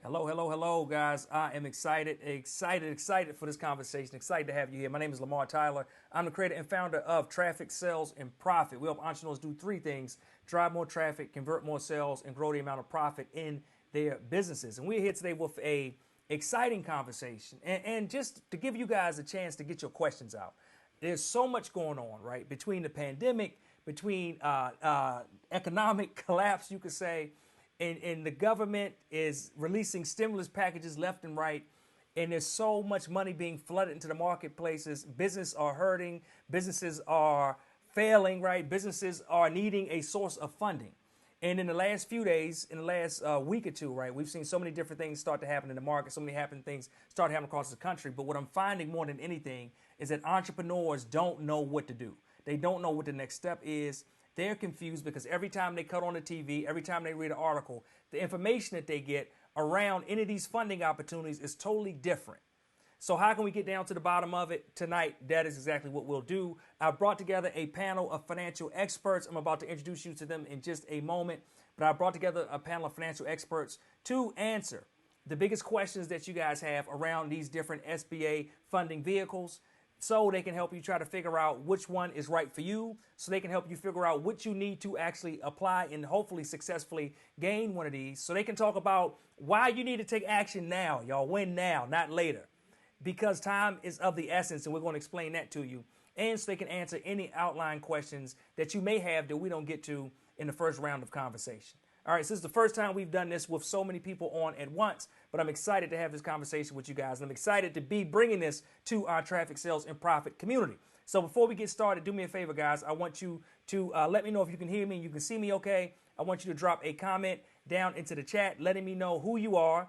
Hello, hello, hello, guys. I am excited for this conversation. Excited to have you here. My name is Lamar Tyler. I'm the creator and founder of Traffic, Sales, and Profit. We help entrepreneurs do three things: drive more traffic, convert more sales, and grow the amount of profit in their businesses. And we're here today with a exciting conversation. And just to give you guys a chance to get your questions out. There's so much going on, right? Between the pandemic, between economic collapse, you could say, and the government is releasing stimulus packages left and right, and there's so much money being flooded into the marketplaces. Businesses are hurting, businesses are failing, right? Businesses are needing a source of funding. And in the last few days, in the last week or two, right, we've seen so many different things start to happen in the market, so many things start happening across the country. But what I'm finding more than anything is that entrepreneurs don't know what to do. They don't know what the next step is. They're confused because every time they cut on the TV, every time they read an article, the information that they get around any of these funding opportunities is totally different. So how can we get down to the bottom of it tonight? That is exactly what we'll do. I brought together a panel of financial experts. I'm about to introduce you to them in just a moment, but I brought together a panel of financial experts to answer the biggest questions that you guys have around these different SBA funding vehicles, so they can help you try to figure out which one is right for you, so they can help you figure out what you need to actually apply and hopefully successfully gain one of these, so they can talk about why you need to take action now, y'all. Win now, not later, because time is of the essence, and we're going to explain that to you, and so they can answer any outline questions that you may have that we don't get to in the first round of conversation. All right, so this is the first time we've done this with so many people on at once, but I'm excited to have this conversation with you guys. And I'm excited to be bringing this to our traffic, sales, and profit community. So before we get started, do me a favor, guys. I want you to let me know if you can hear me and you can see me okay. I want you to drop a comment down into the chat, letting me know who you are,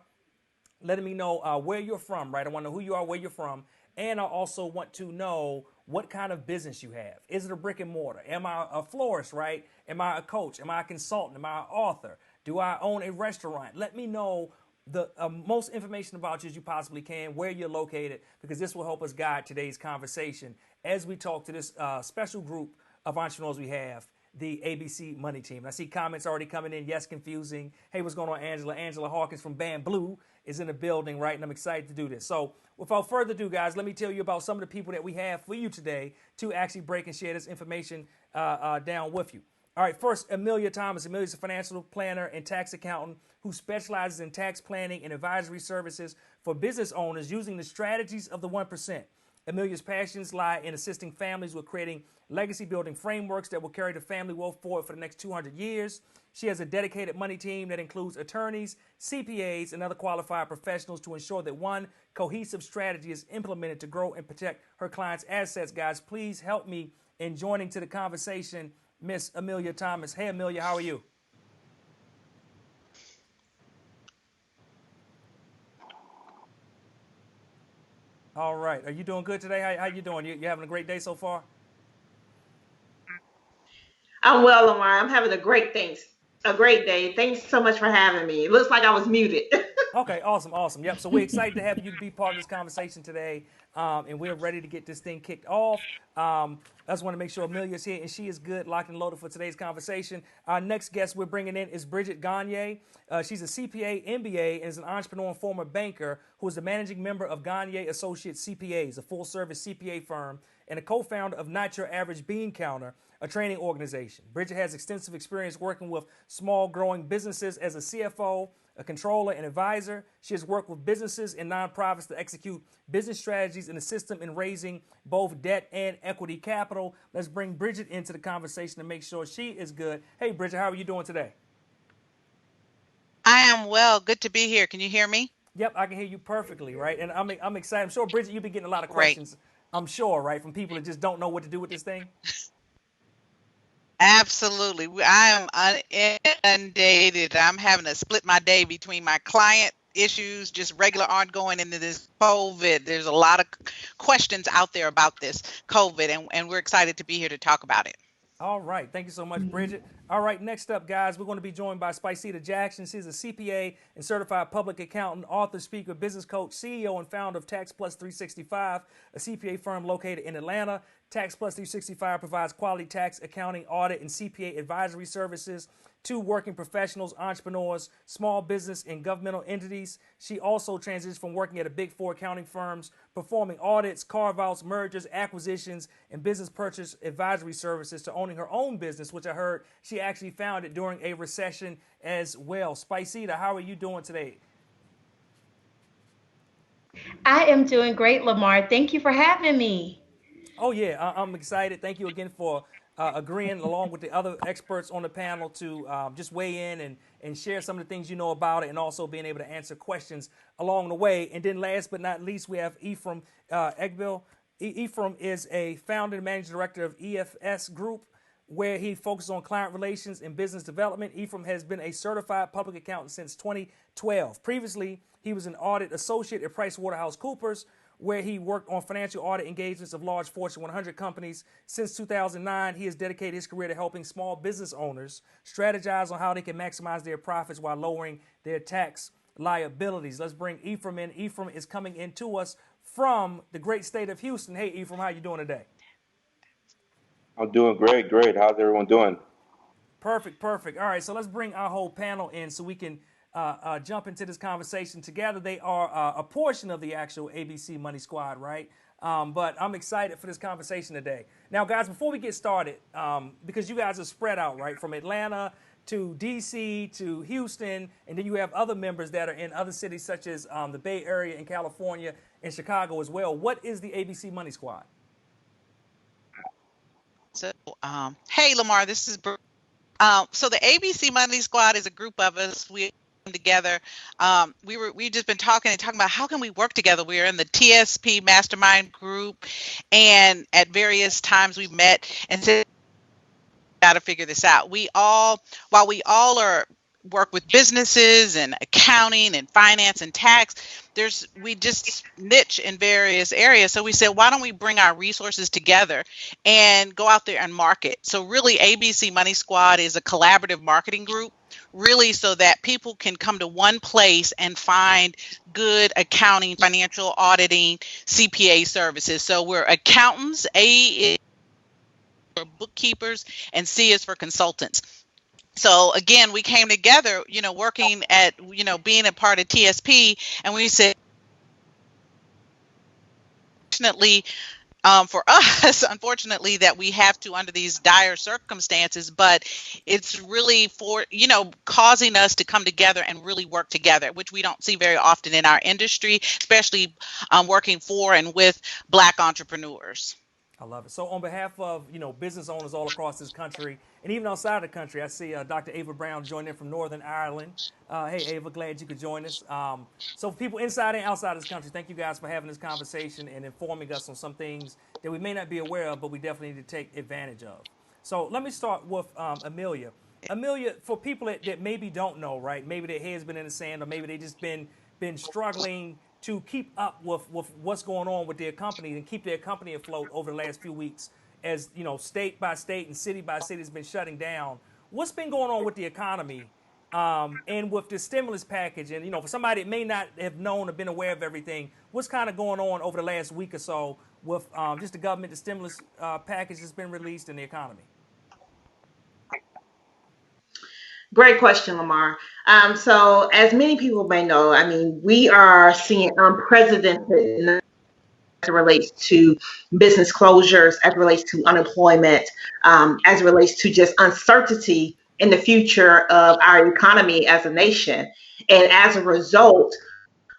letting me know where you're from, right? I want to know who you are, where you're from. And I also want to know what kind of business you have. Is it a brick and mortar? Am I a florist, right? Am I a coach? Am I a consultant? Am I an author? Do I own a restaurant? Let me know the most information about you as you possibly can, where you're located, because this will help us guide today's conversation as we talk to this special group of entrepreneurs we have, the ABC Money Team. And I see comments already coming in. Yes, confusing. Hey, what's going on, Angela? Angela Hawkins from Band Blue is in the building, right? And I'm excited to do this. So without further ado, guys, let me tell you about some of the people that we have for you today to actually break and share this information down with you. All right, first, Amelia Thomas. Amelia's a financial planner and tax accountant who specializes in tax planning and advisory services for business owners using the strategies of the 1%. Amelia's passions lie in assisting families with creating legacy-building frameworks that will carry the family wealth forward for the next 200 years. She has a dedicated money team that includes attorneys, CPAs, and other qualified professionals to ensure that one cohesive strategy is implemented to grow and protect her clients' assets. Guys, please help me in joining to the conversation, Miss Amelia Thomas. Hey, Amelia, how are you? All right. Are you doing good today? How you doing? You having a great day so far? I'm well, Lamar. I'm having a great day. Thanks so much for having me. It looks like I was muted. Okay, awesome, awesome. Yep. So we're excited to have you to be part of this conversation today, and we're ready to get this thing kicked off. I just want to make sure Amelia's here and she is good, locked and loaded for today's conversation. Our next guest we're bringing in is Bridget Gagne. She's a CPA, MBA, and is an entrepreneur and former banker who is the managing member of Gagne Associates CPAs, a full-service CPA firm, and a co-founder of Not Your Average Bean Counter, a training organization. Bridget has extensive experience working with small, growing businesses as a CFO, a controller, and advisor. She has worked with businesses and nonprofits to execute business strategies and assist them in raising both debt and equity capital. Let's bring Bridget into the conversation to make sure she is good. Hey, Bridget, how are you doing today? I am well. Good to be here. Can you hear me? Yep, I can hear you perfectly, right? And I'm excited. I'm sure, Bridget, you've been getting a lot of Great. questions, I'm sure, right, from people that just don't know what to do with this thing. Absolutely. I am inundated. I'm having to split my day between my client issues, just regular ongoing, into this COVID. There's a lot of questions out there about this COVID, and we're excited to be here to talk about it. All right. Thank you so much, Bridget. All right, next up, guys, we're going to be joined by Spicita Jackson. She's a CPA and certified public accountant, author, speaker, business coach, CEO, and founder of Tax Plus 365, a CPA firm located in Atlanta. Tax Plus 365 provides quality tax, accounting, audit, and CPA advisory services to working professionals, entrepreneurs, small business, and governmental entities. She also transitioned from working at a big four accounting firms, performing audits, carve-outs, mergers, acquisitions, and business purchase advisory services to owning her own business, which I heard she actually founded during a recession as well. Spicita, how are you doing today? I am doing great, Lamar. Thank you for having me. Oh yeah, I'm excited. Thank you again for agreeing, along with the other experts on the panel, to just weigh in and share some of the things you know about it, and also being able to answer questions along the way. And then, last but not least, we have Ephraim Egbil. Ephraim is a founder and managing director of EFS Group, where he focuses on client relations and business development. Ephraim has been a certified public accountant since 2012. Previously, he was an audit associate at PricewaterhouseCoopers, where he worked on financial audit engagements of large Fortune 100 companies. Since 2009, he has dedicated his career to helping small business owners strategize on how they can maximize their profits while lowering their tax liabilities. Let's bring Ephraim in. Ephraim is coming in to us from the great state of Houston. Hey, Ephraim, how you doing today? I'm doing great, great. How's everyone doing? Perfect, perfect. All right, so let's bring our whole panel in so we can jump into this conversation together. They are a portion of the actual ABC Money Squad, right? But I'm excited for this conversation today. Now, guys, before we get started, because you guys are spread out, right, from Atlanta to DC to Houston, and then you have other members that are in other cities such as the Bay Area in California and Chicago as well. What is the ABC Money Squad? So, hey, Lamar, this is Brooke. So the ABC Money Squad is a group of us. We came together. We've just been talking about how can we work together. We're in the TSP Mastermind group, and at various times we met and said, "Got to figure this out." While we all work with businesses and accounting and finance and tax, we just niche in various areas. So we said, why don't we bring our resources together and go out there and market? So really, ABC Money Squad is a collaborative marketing group, really, so that people can come to one place and find good accounting, financial auditing, CPA services. So we're accountants, A is for bookkeepers, and C is for consultants. So again, we came together, working at, being a part of TSP, and we said, fortunately, for us, unfortunately, that we have to under these dire circumstances, but it's really causing us to come together and really work together, which we don't see very often in our industry, especially working for and with Black entrepreneurs. I love it. So on behalf of, business owners all across this country and even outside of the country, I see Dr. Ava Brown joining in from Northern Ireland. Hey, Ava, glad you could join us. So for people inside and outside of this country, thank you guys for having this conversation and informing us on some things that we may not be aware of, but we definitely need to take advantage of. So let me start with Amelia. Amelia, for people that maybe don't know, right, maybe their head's been in the sand, or maybe they just been struggling to keep up with what's going on with their company and keep their company afloat over the last few weeks, as state by state and city by city has been shutting down. What's been going on with the economy and with the stimulus package? And for somebody that may not have known or been aware of everything, what's kind of going on over the last week or so with just the government, the stimulus package that's been released, in the economy? Great question, Lamar. So as many people may know, we are seeing unprecedented as it relates to business closures, as it relates to unemployment, as it relates to just uncertainty in the future of our economy as a nation. And as a result,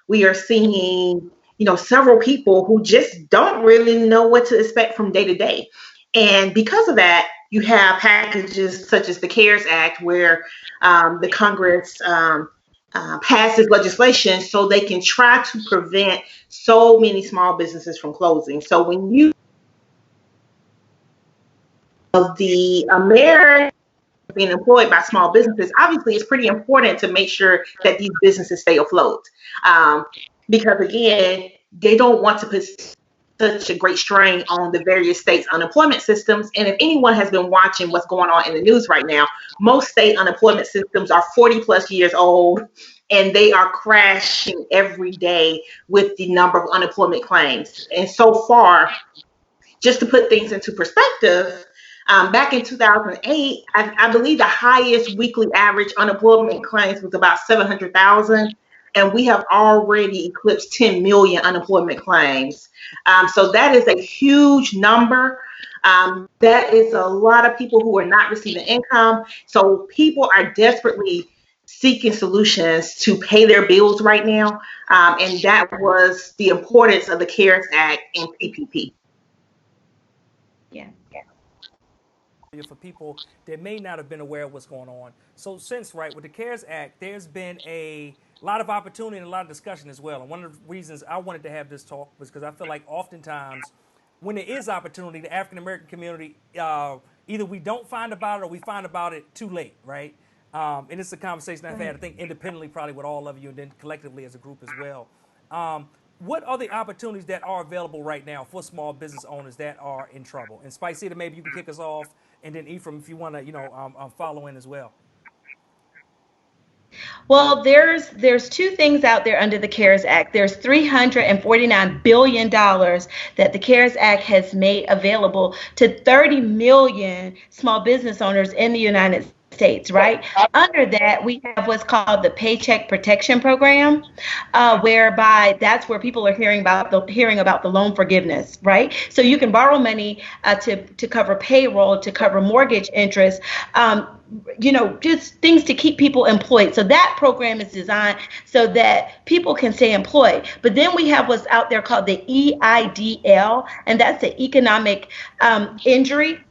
we are seeing, several people who just don't really know what to expect from day to day. And because of that, you have packages such as the CARES Act, where the Congress passes legislation so they can try to prevent so many small businesses from closing. So when you of the American being employed by small businesses, obviously it's pretty important to make sure that these businesses stay afloat. Because again, they don't want to put such a great strain on the various states' unemployment systems. And if anyone has been watching what's going on in the news right now, most state unemployment systems are 40 plus years old, and they are crashing every day with the number of unemployment claims. And so far, just to put things into perspective, back in 2008, I believe the highest weekly average unemployment claims was about 700,000, and we have already eclipsed 10 million unemployment claims. So that is a huge number. That is a lot of people who are not receiving income. So people are desperately seeking solutions to pay their bills right now. And that was the importance of the CARES Act and PPP. Yeah. For people that may not have been aware of what's going on. So since, right, with the CARES Act, there's been a lot of opportunity and a lot of discussion as well. And one of the reasons I wanted to have this talk was because I feel like oftentimes when there is opportunity, the African American community, either we don't find about it or we find about it too late, right? And it's a conversation I've had, I think, independently probably with all of you and then collectively as a group as well. What are the opportunities that are available right now for small business owners that are in trouble? And Spicy, maybe you can kick us off, and then Ephraim, if you want to, follow in as well. Well, there's two things out there under the CARES Act. There's $349 billion that the CARES Act has made available to 30 million small business owners in the United States, right? Under that, we have what's called the Paycheck Protection Program, whereby that's where people are hearing about the loan forgiveness, right? So you can borrow money to cover payroll, to cover mortgage interest, just things to keep people employed. So that program is designed so that people can stay employed. But then we have what's out there called the EIDL, and that's the Economic Injury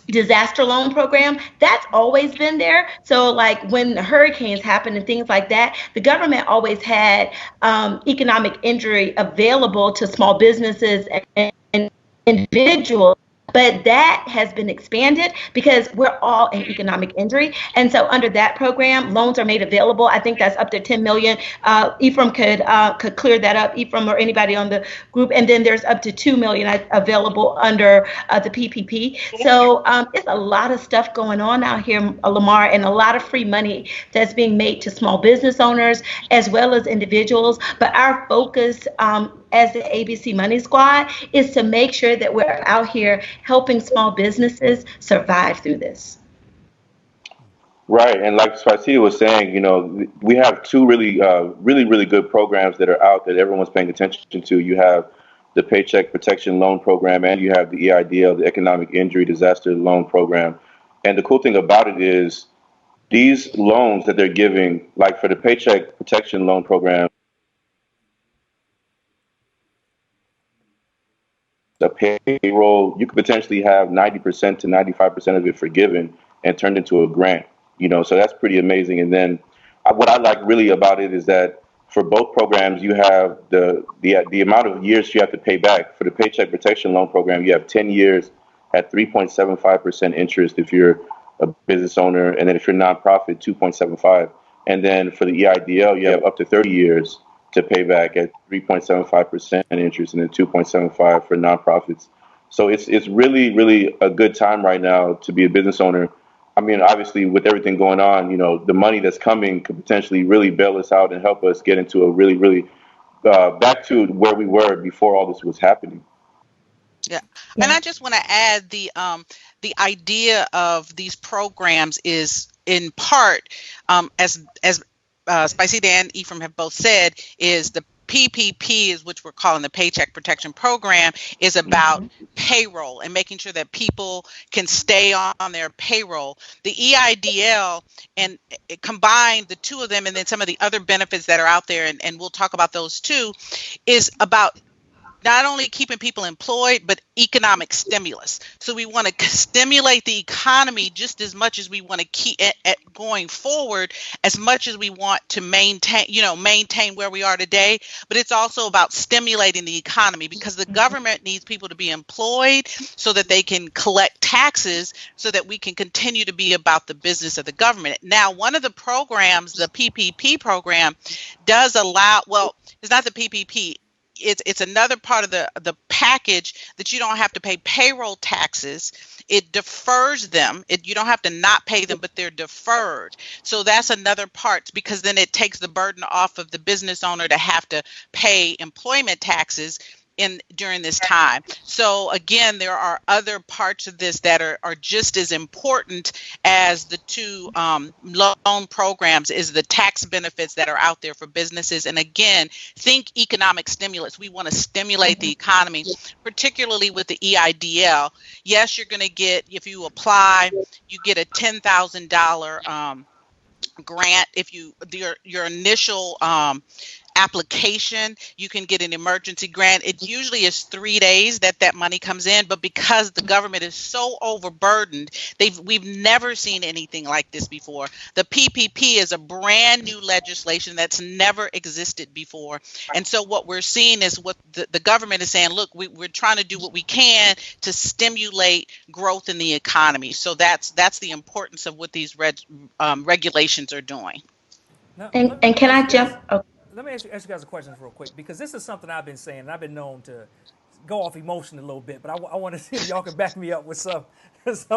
Disaster Loan Program. That's always been there. So like when the hurricanes happen and things like that, the government always had economic injury available to small businesses and individuals. But that has been expanded because we're all in economic injury. And so under that program, loans are made available. I think that's up to 10 million. Ephraim could clear that up, Ephraim or anybody on the group. And then there's up to 2 million available under the PPP. So it's a lot of stuff going on out here, Lamar, and a lot of free money that's being made to small business owners as well as individuals. But our focus as the ABC Money Squad is to make sure that we're out here helping small businesses survive through this. Right, and like Spicy was saying, we have two really good programs that are out that everyone's paying attention to. You have the Paycheck Protection Loan Program, and you have the EIDL, the Economic Injury Disaster Loan Program. And the cool thing about it is these loans that they're giving, like for the Paycheck Protection Loan Program, the payroll, you could potentially have 90% to 95% of it forgiven and turned into a grant, so that's pretty amazing. And then what I like really about it is that for both programs, you have the amount of years you have to pay back. For the Paycheck Protection Loan Program, you have 10 years at 3.75% interest if you're a business owner, and then if you're a nonprofit, 2.75. And then for the EIDL, you have up to 30 years to pay back at 3.75% interest and then 2.75 for nonprofits. So it's really, really a good time right now to be a business owner. I mean, obviously, with everything going on, the money that's coming could potentially really bail us out and help us get into a really, really back to where we were before all this was happening. Yeah. And I just want to add the idea of these programs is in part, as Spicy Dan, Ephraim have both said, is the PPP, is which we're calling the Paycheck Protection Program, is about payroll and making sure that people can stay on their payroll. The EIDL, and it combined the two of them, and then some of the other benefits that are out there, and we'll talk about those too, is about not only keeping people employed, but economic stimulus. So we want to stimulate the economy just as much as we want to keep it going forward, as much as we want to maintain where we are today. But it's also about stimulating the economy, because the government needs people to be employed so that they can collect taxes, so that we can continue to be about the business of the government. Now, one of the programs, the PPP program, does allow, well, it's not the PPP. it's another part of the package that you don't have to pay payroll taxes. It defers them. You don't have to not pay them, but they're deferred. So that's another part, because then it takes the burden off of the business owner to have to pay employment taxes during this time. So again, there are other parts of this that are just as important as the two loan programs, is the tax benefits that are out there for businesses. And again, think economic stimulus. We want to stimulate the economy, particularly with the EIDL. Yes, you're going to get, if you apply, you get a $10,000 grant. If your initial application, you can get an emergency grant. It usually is 3 days that money comes in, but because the government is so overburdened, we've never seen anything like this before. The PPP is a brand new legislation that's never existed before. And so what we're seeing is what the government is saying, look, we're trying to do what we can to stimulate growth in the economy. So that's the importance of what these regulations are doing. Now, And can I jump? Oh, let me ask you guys a question real quick, because this is something I've been saying, and I've been known to go off emotion a little bit, but I want to see if y'all can back me up with some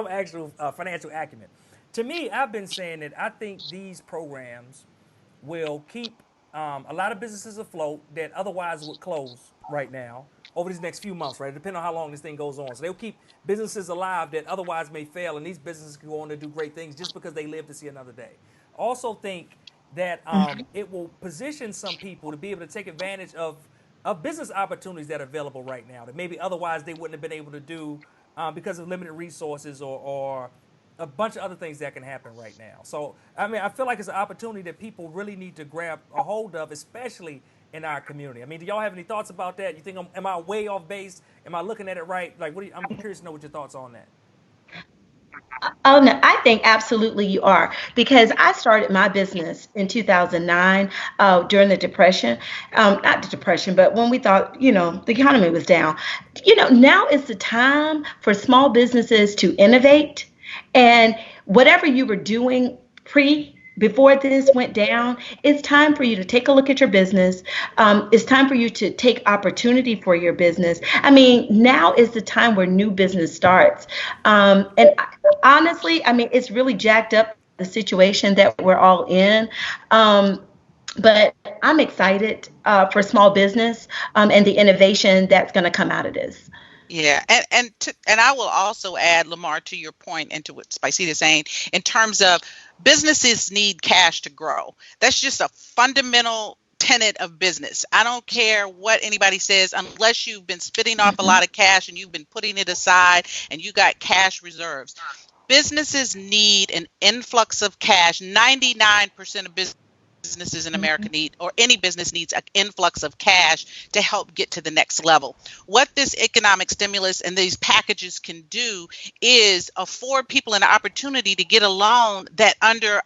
actual financial acumen. To me, I've been saying that I think these programs will keep a lot of businesses afloat that otherwise would close right now over these next few months, right? Depending on how long this thing goes on. So they'll keep businesses alive that otherwise may fail, and these businesses can go on to do great things just because they live to see another day. Also think that it will position some people to be able to take advantage of business opportunities that are available right now that maybe otherwise they wouldn't have been able to do because of limited resources or a bunch of other things that can happen right now. So, I mean, I feel like it's an opportunity that people really need to grab a hold of, especially in our community. I mean, do y'all have any thoughts about that? You think, am I way off base? Am I looking at it right? Like, I'm curious to know what your thoughts are on that. oh no, I think absolutely you are, because I started my business in 2009 during the Depression. Not the Depression, but when we thought, the economy was down. Now is the time for small businesses to innovate, and whatever you were doing before this went down, it's time for you to take a look at your business. It's time for you to take opportunity for your business. I mean, now is the time where new business starts. And honestly, I mean, it's really jacked up the situation that we're all in. But I'm excited for small business and the innovation that's going to come out of this. Yeah, and I will also add, Lamar, to your point and to what Spicita is saying, in terms of businesses need cash to grow. That's just a fundamental tenet of business. I don't care what anybody says, unless you've been spitting off a lot of cash and you've been putting it aside and you got cash reserves. Businesses need an influx of cash. 99% of businesses in America need, or any business needs, an influx of cash to help get to the next level. What this economic stimulus and these packages can do is afford people an opportunity to get a loan that under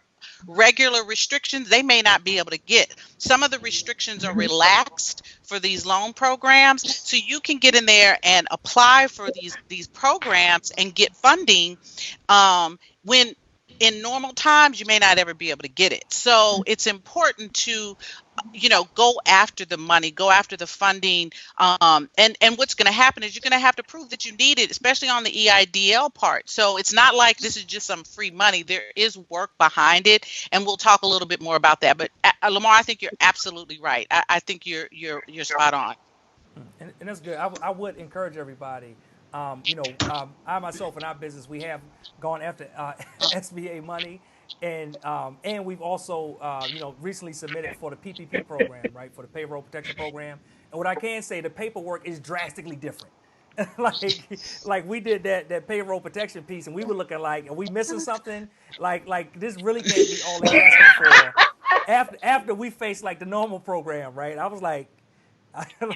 regular restrictions they may not be able to get. Some of the restrictions are relaxed for these loan programs, so you can get in there and apply for these programs and get funding when in normal times you may not ever be able to get it. So it's important to go after the money, go after the funding, and what's going to happen is you're going to have to prove that you need it, especially on the EIDL part. So it's not like this is just some free money. There is work behind it, and we'll talk a little bit more about that. But Lamar, I think you're absolutely right. I think you're spot on. And that's good. I would encourage everybody. I myself in our business, we have gone after SBA money, and we've also recently submitted for the PPP program, right, for the payroll protection program. And what I can say, the paperwork is drastically different. like we did that payroll protection piece, and we were looking like, are we missing something? Like this really can't be all they're asking for. After we faced like the normal program, right? I was like,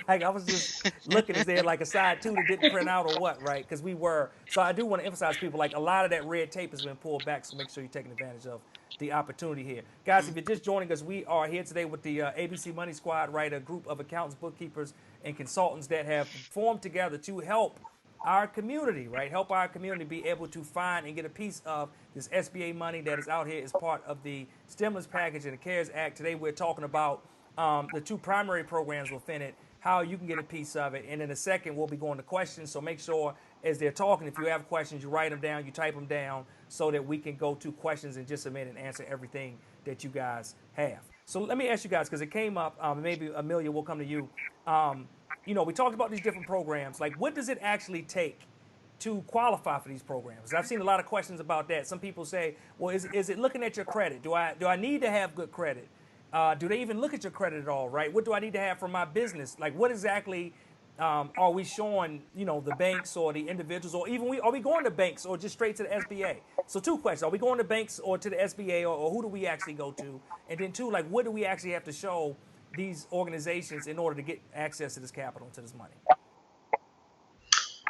I was just looking, is there like a side two that didn't print out or what, right? Because we were. So I do want to emphasize people, like a lot of that red tape has been pulled back, so make sure you're taking advantage of the opportunity here. Guys, if you're just joining us, we are here today with the ABC Money Squad, right? A group of accountants, bookkeepers, and consultants that have formed together to help our community, right? Help our community be able to find and get a piece of this SBA money that is out here as part of the stimulus package and the CARES Act. Today we're talking about the two primary programs within it, how you can get a piece of it. And in a second, we'll be going to questions. So make sure as they're talking, if you have questions, you write them down, you type them down so that we can go to questions in just a minute and answer everything that you guys have. So let me ask you guys, because it came up, maybe Amelia, will come to you. We talked about these different programs. Like, what does it actually take to qualify for these programs? I've seen a lot of questions about that. Some people say, well, is it looking at your credit? Do I need to have good credit? Do they even look at your credit at all, right? What do I need to have for my business? Like, what exactly are we showing, the banks or the individuals, or even are we going to banks or just straight to the SBA? So 2 questions. Are we going to banks or to the SBA, or who do we actually go to? And then 2, like, what do we actually have to show these organizations in order to get access to this capital, to this money?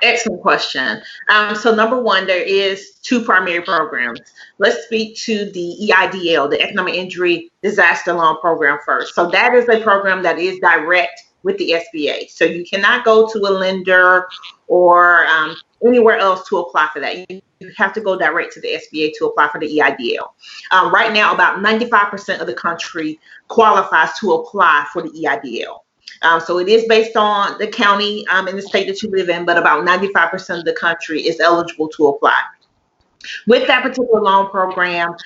Excellent question. So number one, there is 2 primary programs. Let's speak to the EIDL, the Economic Injury Disaster Loan Program first. So that is a program that is direct with the SBA. So you cannot go to a lender or anywhere else to apply for that. You have to go direct to the SBA to apply for the EIDL. Right now, about 95% of the country qualifies to apply for the EIDL. So it is based on the county in the state that you live in, but about 95% of the country is eligible to apply. With that particular loan program,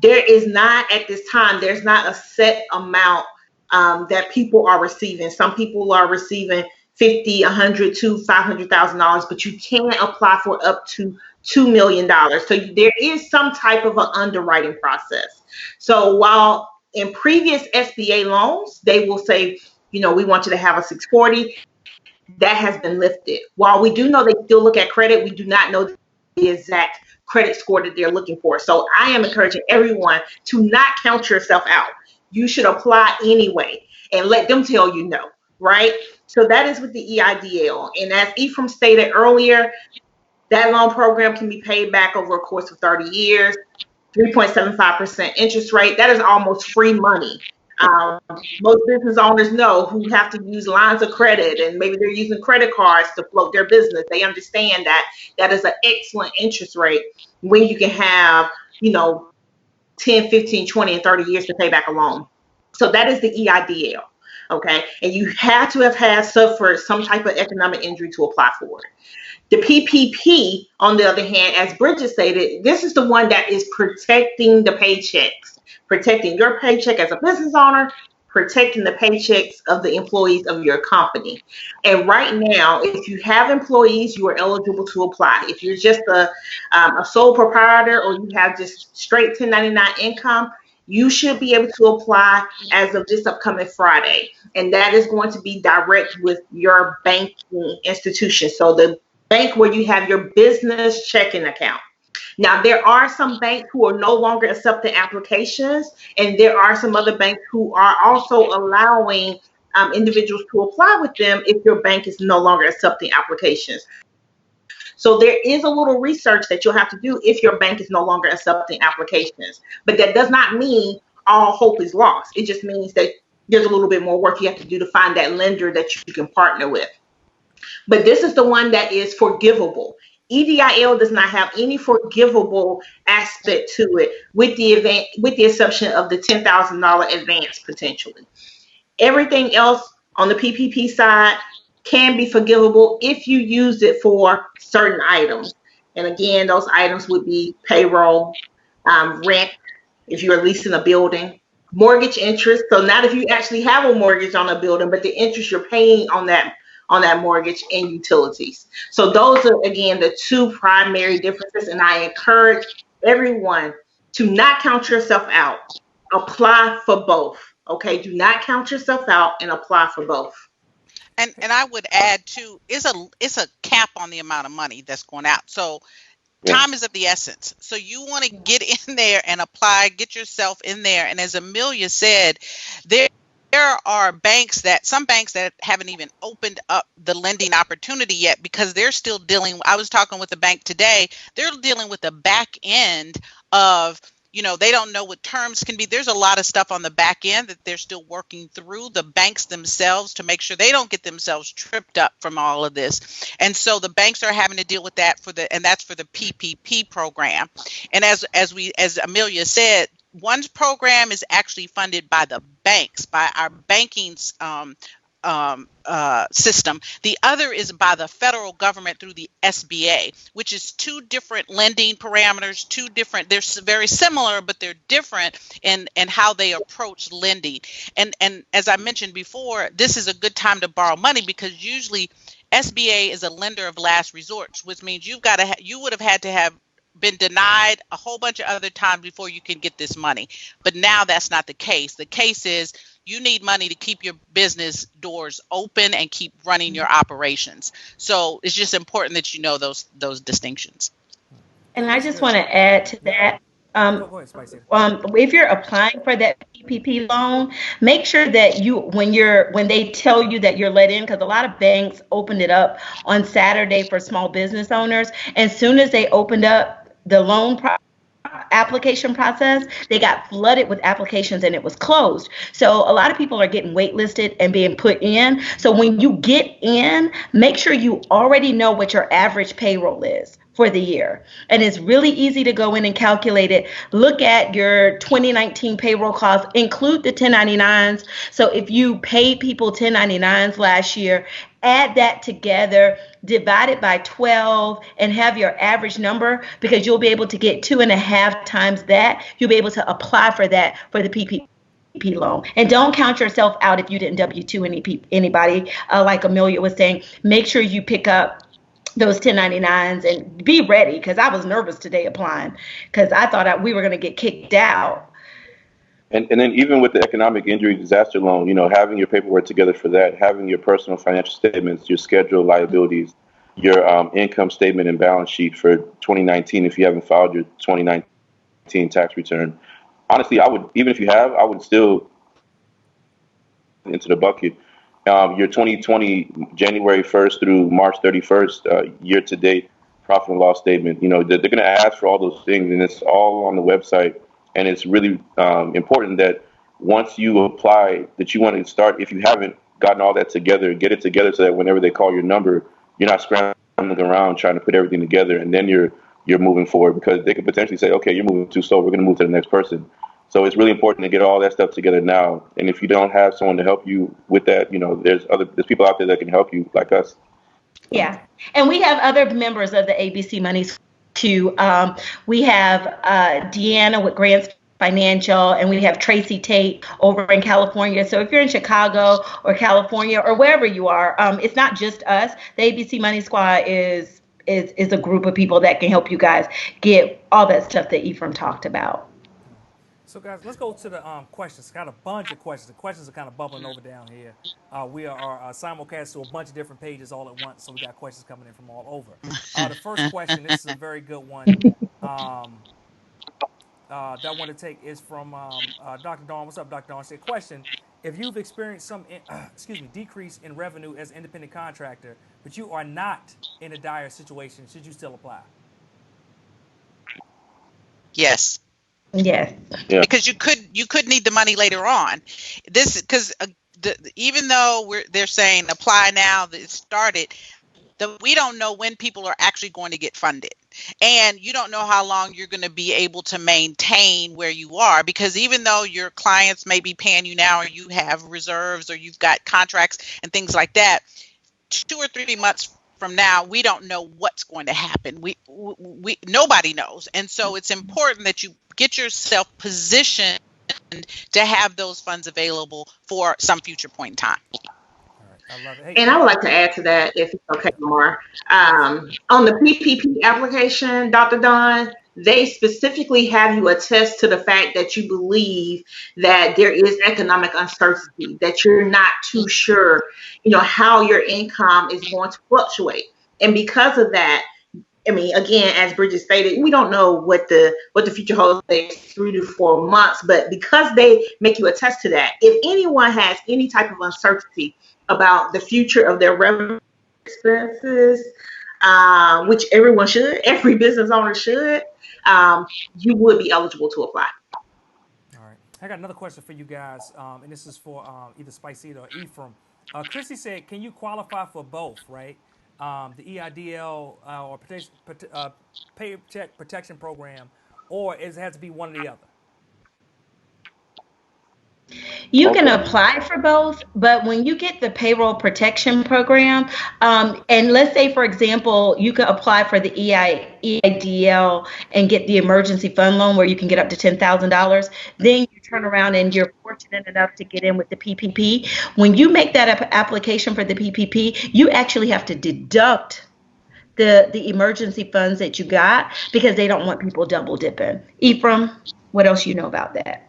there is not, at this time, there's not a set amount that people are receiving. Some people are receiving $50, $100 to $500,000, but you can apply for up to $2 million. So there is some type of an underwriting process. So while in previous SBA loans, they will say, we want you to have a 640. That has been lifted. While we do know they still look at credit, we do not know the exact credit score that they're looking for. So I am encouraging everyone to not count yourself out. You should apply anyway and let them tell you no, right? So that is with the EIDL. And as Ephraim stated earlier, that loan program can be paid back over a course of 30 years, 3.75% interest rate. That is almost free money. Most business owners know who have to use lines of credit, and maybe they're using credit cards to float their business. They understand that that is an excellent interest rate when you can have, 10, 15, 20, and 30 years to pay back a loan. So that is the EIDL. Okay. And you have to have suffered some type of economic injury to apply for it. The PPP, on the other hand, as Bridget stated, this is the one that is protecting the paychecks, protecting your paycheck as a business owner, protecting the paychecks of the employees of your company. And right now, if you have employees, you are eligible to apply. If you're just a sole proprietor or you have just straight 1099 income, you should be able to apply as of this upcoming Friday. And that is going to be direct with your banking institution. So the bank where you have your business checking account. Now, there are some banks who are no longer accepting applications, and there are some other banks who are also allowing individuals to apply with them if your bank is no longer accepting applications. So there is a little research that you'll have to do if your bank is no longer accepting applications. But that does not mean all hope is lost. It just means that there's a little bit more work you have to do to find that lender that you can partner with. But this is the one that is forgivable. EIDL does not have any forgivable aspect to it, with the exception of the $10,000 advance potentially. Everything else on the PPP side can be forgivable if you use it for certain items. And again, those items would be payroll, rent, if you're leasing a building, mortgage interest. So not if you actually have a mortgage on a building, but the interest you're paying on that mortgage, and utilities. So those are, again, the 2 primary differences. And I encourage everyone to not count yourself out. Apply for both. Okay. Do not count yourself out and apply for both. And I would add too, it's a cap on the amount of money that's going out. So time is of the essence. So you want to get in there and apply, get yourself in there. And as Amelia said, there are some banks that haven't even opened up the lending opportunity yet, because they're still dealing. I was talking with a bank today. They're dealing with the back end of, they don't know what terms can be. There's a lot of stuff on the back end that they're still working through, the banks themselves, to make sure they don't get themselves tripped up from all of this. And so the banks are having to deal with that and that's for the PPP program. And as Amelia said, one program is actually funded by the banks, by our banking system. The other is by the federal government through the SBA, which is two different lending parameters, two different, they're very similar, but they're different in how they approach lending. And as I mentioned before, this is a good time to borrow money because usually SBA is a lender of last resort, which means you would have had to have been denied a whole bunch of other times before you can get this money. But now that's not the case. The case is you need money to keep your business doors open and keep running your operations. So it's just important that you know those distinctions. And I just want to add to that. Go ahead, Spicy. If you're applying for that PPP loan, make sure that when they tell you that you're let in, because a lot of banks opened it up on Saturday for small business owners. And as soon as they opened up the loan application process, they got flooded with applications and it was closed. So a lot of people are getting waitlisted and being put in. So when you get in, make sure you already know what your average payroll is for the year. And it's really easy to go in and calculate it. Look at your 2019 payroll costs, include the 1099s. So if you paid people 1099s last year, add that together, divide it by 12, and have your average number, because you'll be able to get 2.5 times that. You'll be able to apply for that for the PPP loan. And don't count yourself out if you didn't W-2 anybody. Like Amelia was saying, make sure you pick up those 1099s and be ready, because I was nervous today applying because I thought we were going to get kicked out. And then even with the economic injury disaster loan, having your paperwork together for that, having your personal financial statements, your scheduled liabilities, your income statement and balance sheet for 2019 if you haven't filed your 2019 tax return. Honestly, even if you have, I would still into the bucket. Your 2020 January 1st through March 31st year to date profit and loss statement. They're going to ask for all those things, and it's all on the website. And it's really important that once you apply, that you want to start, if you haven't gotten all that together, get it together so that whenever they call your number, you're not scrambling around trying to put everything together, and then you're moving forward, because they could potentially say, okay, you're moving too slow, we're going to move to the next person. So it's really important to get all that stuff together now. And if you don't have someone to help you with that, there's people out there that can help you, like us. Yeah, and we have other members of the ABC Monies too. We have Deanna with Grants Financial, and we have Tracy Tate over in California. So if you're in Chicago or California or wherever you are, it's not just us. The ABC Money Squad is a group of people that can help you guys get all that stuff that Ephraim talked about. So guys, let's go to the questions. Got a bunch of questions. The questions are kind of bubbling over down here. We are simulcast to a bunch of different pages all at once, so we got questions coming in from all over. The first question, this is a very good one. That I want to take is from Dr. Dawn. What's up, Dr. Dawn? Say, question: if you've experienced some, decrease in revenue as an independent contractor, but you are not in a dire situation, should you still apply? Yes. Yes. Yeah. Because you could need the money later on. This because even though they're saying apply now that it started, we don't know when people are actually going to get funded, and you don't know how long you're going to be able to maintain where you are, because even though your clients may be paying you now, or you have reserves, or you've got contracts and things like that, 2 or 3 months from now, we don't know what's going to happen. We nobody knows. And so it's important that you get yourself positioned to have those funds available for some future point in time. All right, I love it. Hey, And I would like to add to that, if it's okay, Lamar. On the PPP application, Dr. Don, they specifically have you attest to the fact that you believe that there is economic uncertainty, that you're not too sure, how your income is going to fluctuate. And because of that, I mean, again, as Bridget stated, we don't know what the future holds the next 3 to 4 months, but because they make you attest to that, if anyone has any type of uncertainty about the future of their revenue expenses, which everyone should, every business owner should, you would be eligible to apply. all right, I got another question for you guys, and this is for either Spicy or Ephraim. Chrissy said, can you qualify for both, right? The EIDL or Paycheck Protection Program, or it has to be one or the other? You can Okay. apply for both, but when you get the payroll protection program, and let's say, for example, you could apply for the EIDL and get the emergency fund loan where you can get up to $10,000. Then you turn around and you're fortunate enough to get in with the PPP. When you make that application for the PPP, you actually have to deduct the emergency funds that you got because they don't want people double dipping. Ephraim, what else you know about that?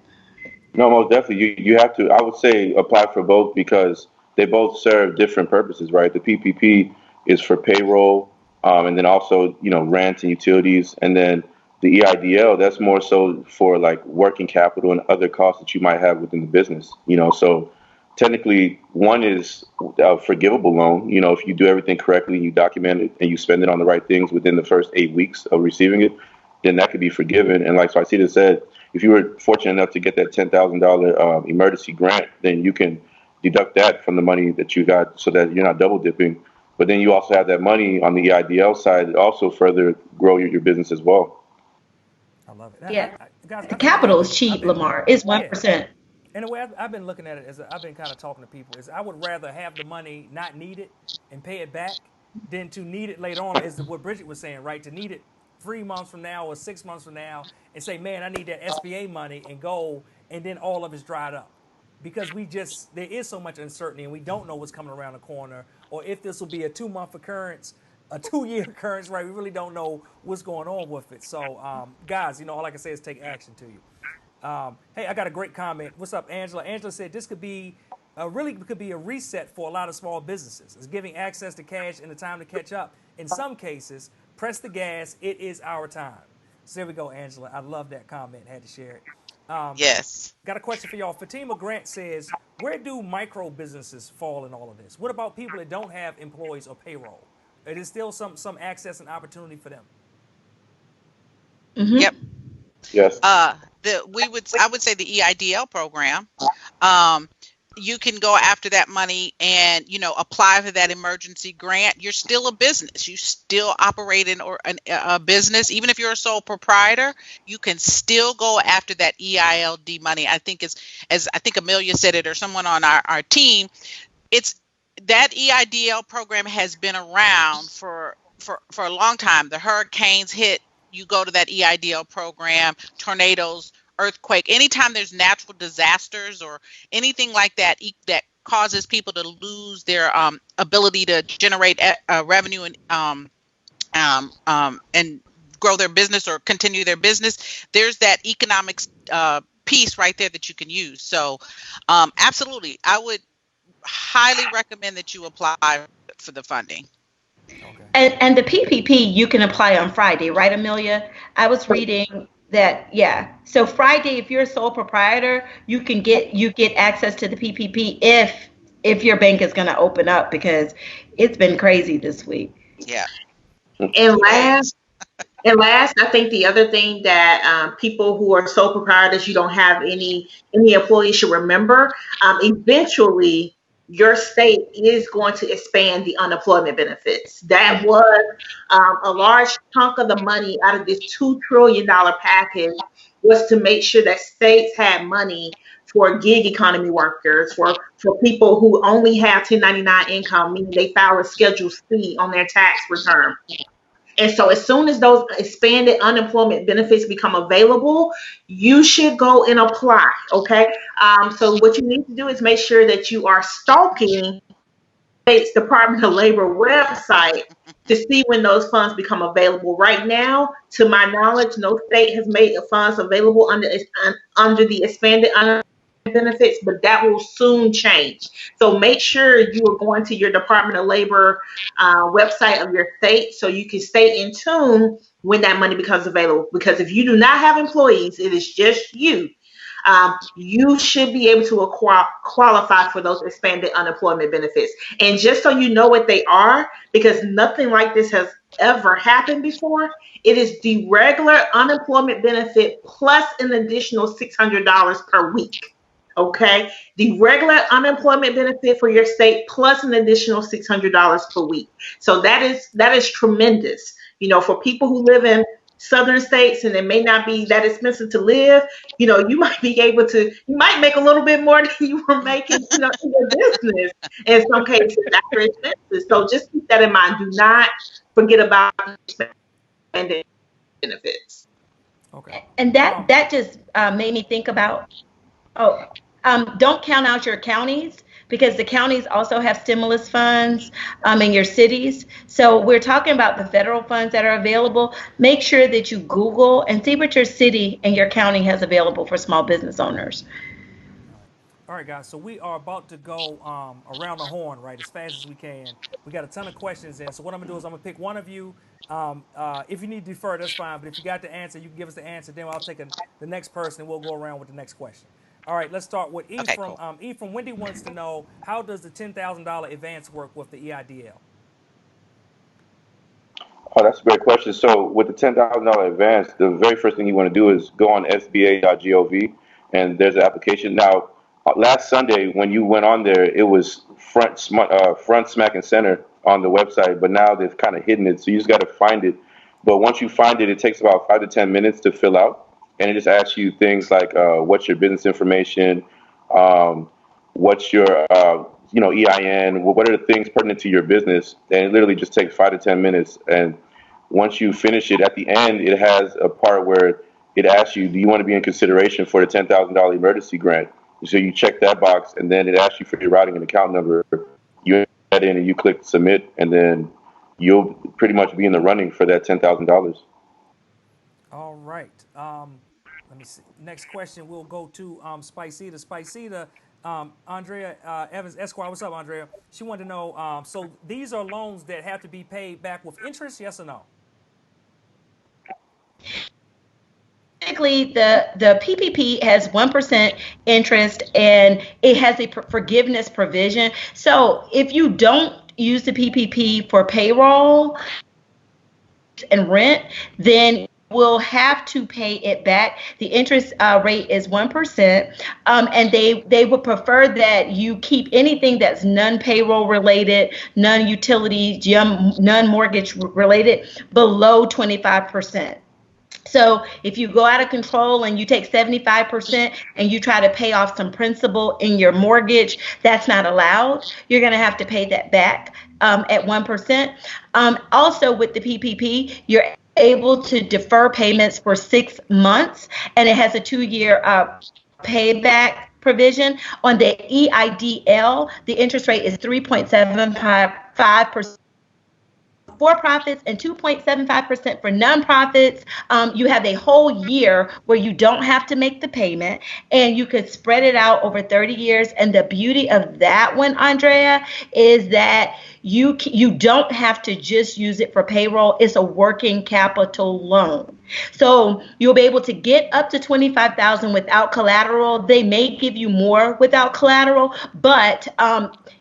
No, most definitely. You have to, I would say, apply for both because they both serve different purposes, right? The PPP is for payroll, and then also, rent and utilities. And then the EIDL, that's more so for like working capital and other costs that you might have within the business, So technically, one is a forgivable loan. If you do everything correctly, you document it and you spend it on the right things within the first 8 weeks of receiving it, then that could be forgiven. And like Sarcita said, if you were fortunate enough to get that $10,000 emergency grant, then you can deduct that from the money that you got so that you're not double dipping. But then you also have that money on the EIDL side that also further grow your business as well. I love it. Yeah. Guys, The I think capital is cheap, Lamar. It's yeah. 1%. And the way I've been looking at it is I've been kind of talking to people is I would rather have the money not need it and pay it back than to need it later on, is what Bridget was saying, right? To need it 3 months from now or 6 months from now and say, man, I need that SBA money and go, and then all of it's dried up. Because there is so much uncertainty and we don't know what's coming around the corner or if this will be a 2 month occurrence, a 2 year occurrence, right? We really don't know what's going on with it. So, guys, all I can say is take action to you. Hey, I got a great comment. What's up, Angela? Angela said this could be a reset for a lot of small businesses. It's giving access to cash and the time to catch up. In some cases, press the gas. It is our time. So there we go, Angela. I love that comment. Had to share it. Yes. Got a question for y'all. Fatima Grant says, where do micro businesses fall in all of this? What about people that don't have employees or payroll? It is still some access and opportunity for them. Mm-hmm. Yep. Yes. I would say the EIDL program. You can go after that money and apply for that emergency grant. You're still a business. You still operate in a business, even if you're a sole proprietor. You can still go after that EILD money. I think as I think Amelia said it, or someone on our team. It's that EIDL program has been around for a long time. The hurricanes hit. You go to that EIDL program, tornadoes, earthquake, anytime there's natural disasters or anything like that that causes people to lose their ability to generate revenue and grow their business or continue their business, there's that economics piece right there that you can use. So absolutely, I would highly recommend that you apply for the funding. Okay. And the PPP you can apply on Friday, right, Amelia? I was reading that, yeah. So Friday, if you're a sole proprietor, you get access to the PPP if your bank is going to open up, because it's been crazy this week. Yeah. And last, I think the other thing that people who are sole proprietors, you don't have any employees, should remember, eventually your state is going to expand the unemployment benefits. That was a large chunk of the money out of this $2 trillion package, was to make sure that states had money for gig economy workers, for people who only have 1099 income, meaning they file a Schedule C on their tax return. And so as soon as those expanded unemployment benefits become available, you should go and apply, okay? So what you need to do is make sure that you are stalking the state's Department of Labor website to see when those funds become available. Right now, to my knowledge, no state has made the funds available under the expanded unemployment benefits, but that will soon change. So make sure you are going to your Department of Labor website of your state so you can stay in tune when that money becomes available. Because if you do not have employees, it is just you. You should be able to qualify for those expanded unemployment benefits. And just so you know what they are, because nothing like this has ever happened before, it is the regular unemployment benefit plus an additional $600 per week. Okay, the regular unemployment benefit for your state plus an additional $600 per week. So that is tremendous. For people who live in southern states and it may not be that expensive to live, you might be able to, you might make a little bit more than you were making, in your business in some cases after expenses. So just keep that in mind. Do not forget about spending benefits. Okay. And that just made me think about, don't count out your counties, because the counties also have stimulus funds in your cities. So we're talking about the federal funds that are available. Make sure that you Google and see what your city and your county has available for small business owners. All right, guys. So we are about to go around the horn, right, as fast as we can. We got a ton of questions in. So what I'm gonna do is I'm gonna pick one of you. If you need to defer, that's fine. But if you got the answer, you can give us the answer. Then I'll take the next person, and we'll go around with the next question. All right, let's start with E Okay, from cool. E from Wendy wants to know, how does the $10,000 advance work with the EIDL? Oh, that's a great question. So with the $10,000 advance, the very first thing you want to do is go on SBA.gov, and there's an application. Now, last Sunday when you went on there, it was front smack and center on the website, but now they've kind of hidden it, so you just got to find it. But once you find it, it takes about 5 to 10 minutes to fill out, and it just asks you things like what's your business information, what's your EIN, what are the things pertinent to your business, and it literally just takes 5 to 10 minutes. And once you finish it, at the end, it has a part where it asks you, do you want to be in consideration for the $10,000 emergency grant? So you check that box, and then it asks you for your routing and account number. You enter that in, and you click submit, and then you'll pretty much be in the running for that $10,000. All right. Let me see. Next question, we'll go to Spicita. Spicita, Andrea Evans Esquire. What's up, Andrea? She wanted to know, so these are loans that have to be paid back with interest, yes or no? Typically, the PPP has 1% interest, and it has a forgiveness provision. So if you don't use the PPP for payroll and rent, then will have to pay it back. The interest rate is 1%, and they would prefer that you keep anything that's non-payroll related, non-utility, non-mortgage related below 25%. So if you go out of control and you take 75% and you try to pay off some principal in your mortgage, that's not allowed. You're going to have to pay that back at 1%. Also with the PPP, you're able to defer payments for 6 months, and it has a 2-year payback provision. On the EIDL, the interest rate is 3.75% for profits and 2.75% for nonprofits. You have a whole year where you don't have to make the payment, and you could spread it out over 30 years. And the beauty of that one, Andrea, is that you don't have to just use it for payroll. It's a working capital loan. So you'll be able to get up to $25,000 without collateral. They may give you more without collateral, but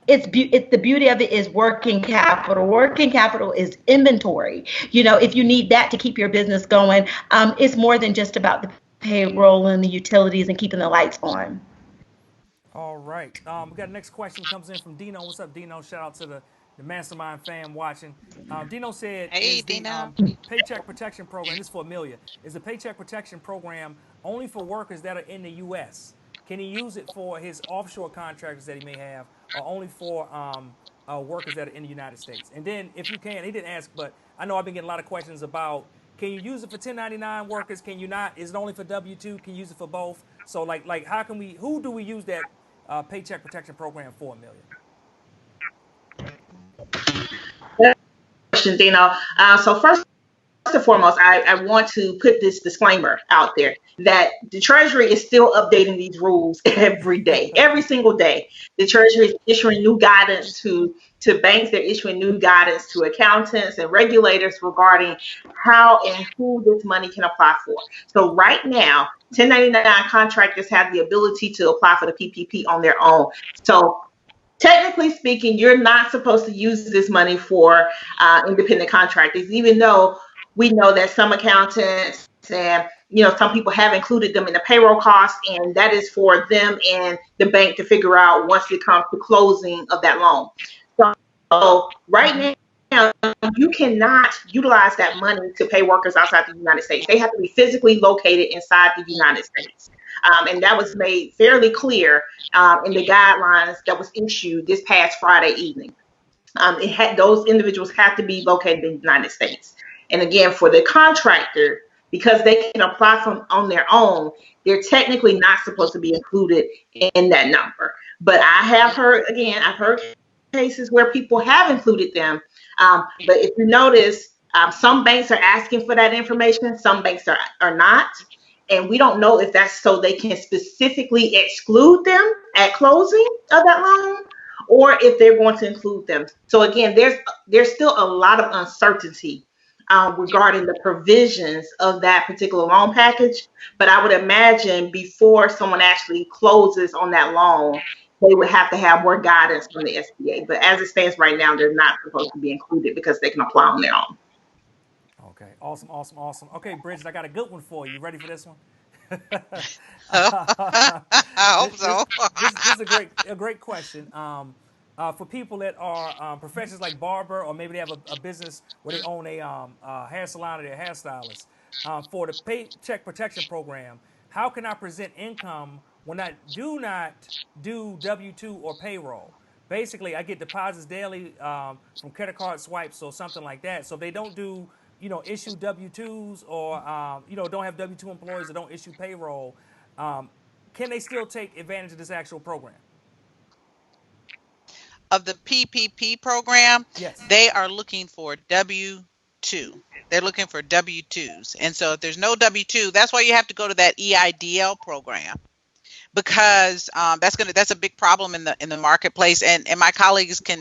it's the beauty of it is working capital. Working capital is inventory. If you need that to keep your business going, it's more than just about the payroll and the utilities and keeping the lights on. All right. We got the next question comes in from Dino. What's up, Dino? Shout out to the Mastermind fam watching. Dino said, Hey, is the Dino. Paycheck Protection Program, this is for Amelia, is the Paycheck Protection Program only for workers that are in the U.S.? Can he use it for his offshore contractors that he may have, or only for workers that are in the United States? And then, if you can, he didn't ask, but I know I've been getting a lot of questions about, can you use it for 1099 workers? Can you not? Is it only for W-2? Can you use it for both? So, like, how can who do we use that Paycheck Protection Program for, Amelia? Question, Dino. So first and foremost, I want to put this disclaimer out there that the Treasury is still updating these rules every day, every single day. The Treasury is issuing new guidance to banks. They're issuing new guidance to accountants and regulators regarding how and who this money can apply for. So right now, 1099 contractors have the ability to apply for the PPP on their own. So technically speaking, you're not supposed to use this money for independent contractors, even though we know that some accountants and some people have included them in the payroll costs, and that is for them and the bank to figure out once it comes to closing of that loan. So right you cannot utilize that money to pay workers outside the United States. They have to be physically located inside the United States. And that was made fairly clear in the guidelines that was issued this past Friday evening. Those individuals have to be located in the United States. And again, for the contractor, because they can apply on their own, they're technically not supposed to be included in that number. But I've heard cases where people have included them. But if you notice, some banks are asking for that information, some banks are not. And we don't know if that's so they can specifically exclude them at closing of that loan, or if they're going to include them. So again, there's still a lot of uncertainty regarding the provisions of that particular loan package. But I would imagine before someone actually closes on that loan, they would have to have more guidance from the SBA. But as it stands right now, they're not supposed to be included because they can apply on their own. Okay, awesome. Okay, Bridget, I got a good one for you. You ready for this one? I hope so. This is a great question. For people that are professions like barber, or maybe they have a business where they own a hair salon or they're a hairstylist. For the Paycheck Protection Program, how can I present income when I do not do W-2 or payroll? Basically, I get deposits daily from credit card swipes or something like that. So if they don't do, issue W-2s, or, don't have W-2 employees or don't issue payroll, can they still take advantage of this actual program? Of the PPP program, Yes. they are looking for W-2. They're looking for W-2s. And so if there's no W-2, that's why you have to go to that EIDL program, because that's a big problem in the marketplace, and my colleagues can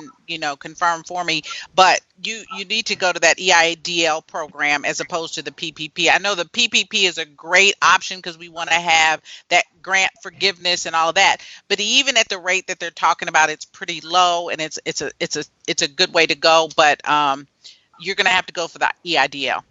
confirm for me, but you need to go to that EIDL program as opposed to the PPP. I know the PPP is a great option because we want to have that grant forgiveness and all of that, but even at the rate that they're talking about, it's pretty low, and it's a good way to go, but you're going to have to go for the EIDL. All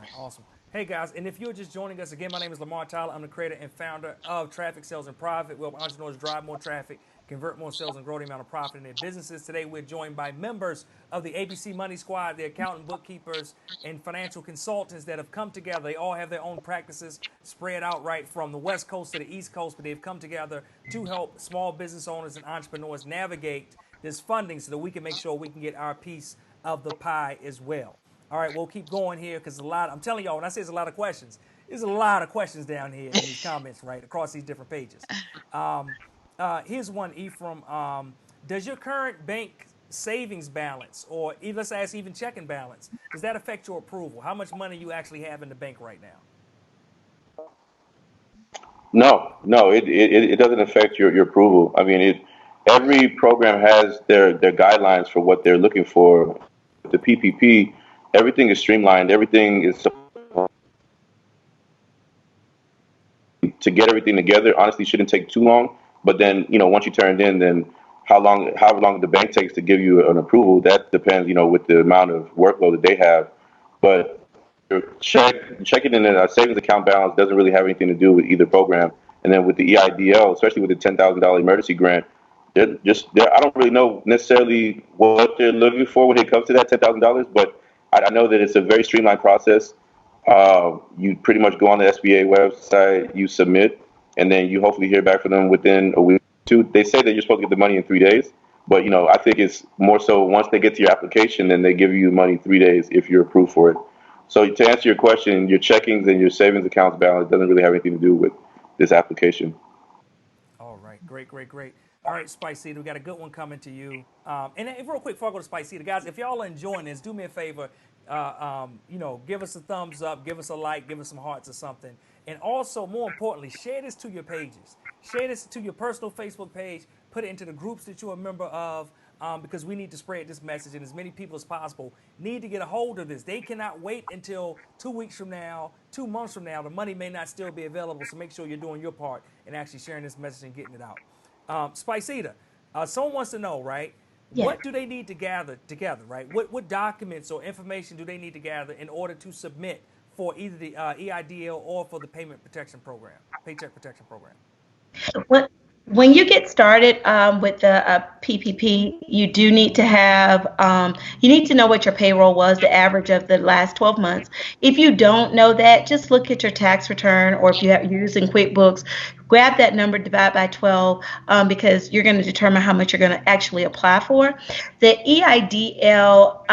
right, awesome. Hey guys, and if you're just joining us, again, my name is Lamar Tyler. I'm the creator and founder of Traffic Sales and Profit. We help entrepreneurs drive more traffic, convert more sales, and grow the amount of profit in their businesses. Today, we're joined by members of the ABC Money Squad, the accountant, bookkeepers, and financial consultants that have come together. They all have their own practices spread out right from the West Coast to the East Coast, but they've come together to help small business owners and entrepreneurs navigate this funding so that we can make sure we can get our piece of the pie as well. All right, we'll keep going here because I'm telling y'all, when I say there's a lot of questions, there's a lot of questions down here in these comments, right, across these different pages. Here's one, Ephraim. Does your current bank savings balance, or let's ask even checking balance, does that affect your approval? How much money you actually have in the bank right now? No, it doesn't affect your approval. I mean, every program has their guidelines for what they're looking for. The PPP, everything is streamlined. Everything is to get everything together. Honestly, shouldn't take too long. But then, once you turn it in, then however long the bank takes to give you an approval, that depends, with the amount of workload that they have. But checking in a savings account balance doesn't really have anything to do with either program. And then with the EIDL, especially with the $10,000 emergency grant, I don't really know necessarily what they're looking for when it comes to that $10,000, but I know that it's a very streamlined process. You pretty much go on the SBA website, you submit, and then you hopefully hear back from them within a week or two. They say that you're supposed to get the money in 3 days, but I think it's more so once they get to your application, then they give you money 3 days if you're approved for it. So to answer your question, your checkings and your savings accounts balance doesn't really have anything to do with this application. All right, great. All right, Spicita, we got a good one coming to you. And real quick before I go to Spicita, guys, if y'all are enjoying this, do me a favor, give us a thumbs up, give us a like, give us some hearts or something. And also, more importantly, share this to your pages. Share this to your personal Facebook page. Put it into the groups that you're a member of, because we need to spread this message, and as many people as possible need to get a hold of this. They cannot wait until 2 weeks from now, 2 months from now. The money may not still be available, so make sure you're doing your part and actually sharing this message and getting it out. Spicita, someone wants to know, right? Yes. What do they need to gather together, right? What documents or information do they need to gather in order to submit for either the EIDL or for the Paycheck Protection Program? When you get started with the PPP, you do need to have, you need to know what your payroll was, the average of the last 12 months. If you don't know that, just look at your tax return, or if you're using QuickBooks, grab that number, divide by 12, because you're going to determine how much you're going to actually apply for. The EIDL,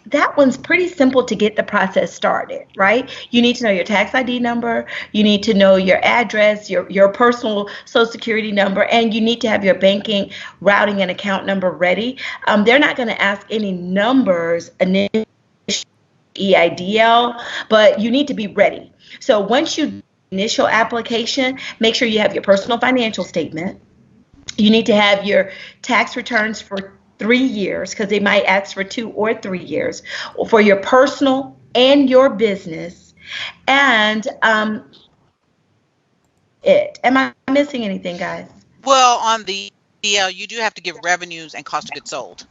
that one's pretty simple to get the process started, right? You need to know your tax ID number, you need to know your address, your personal social security number, and you need to have your banking, routing, and account number ready. They're not going to ask any numbers initially EIDL, but you need to be ready. So once you initial application, make sure you have your personal financial statement. You need to have your tax returns for 3 years, because they might ask for 2 or 3 years for your personal and your business. And am I missing anything, guys? Well, on the DL, you do have to give revenues and cost of goods sold.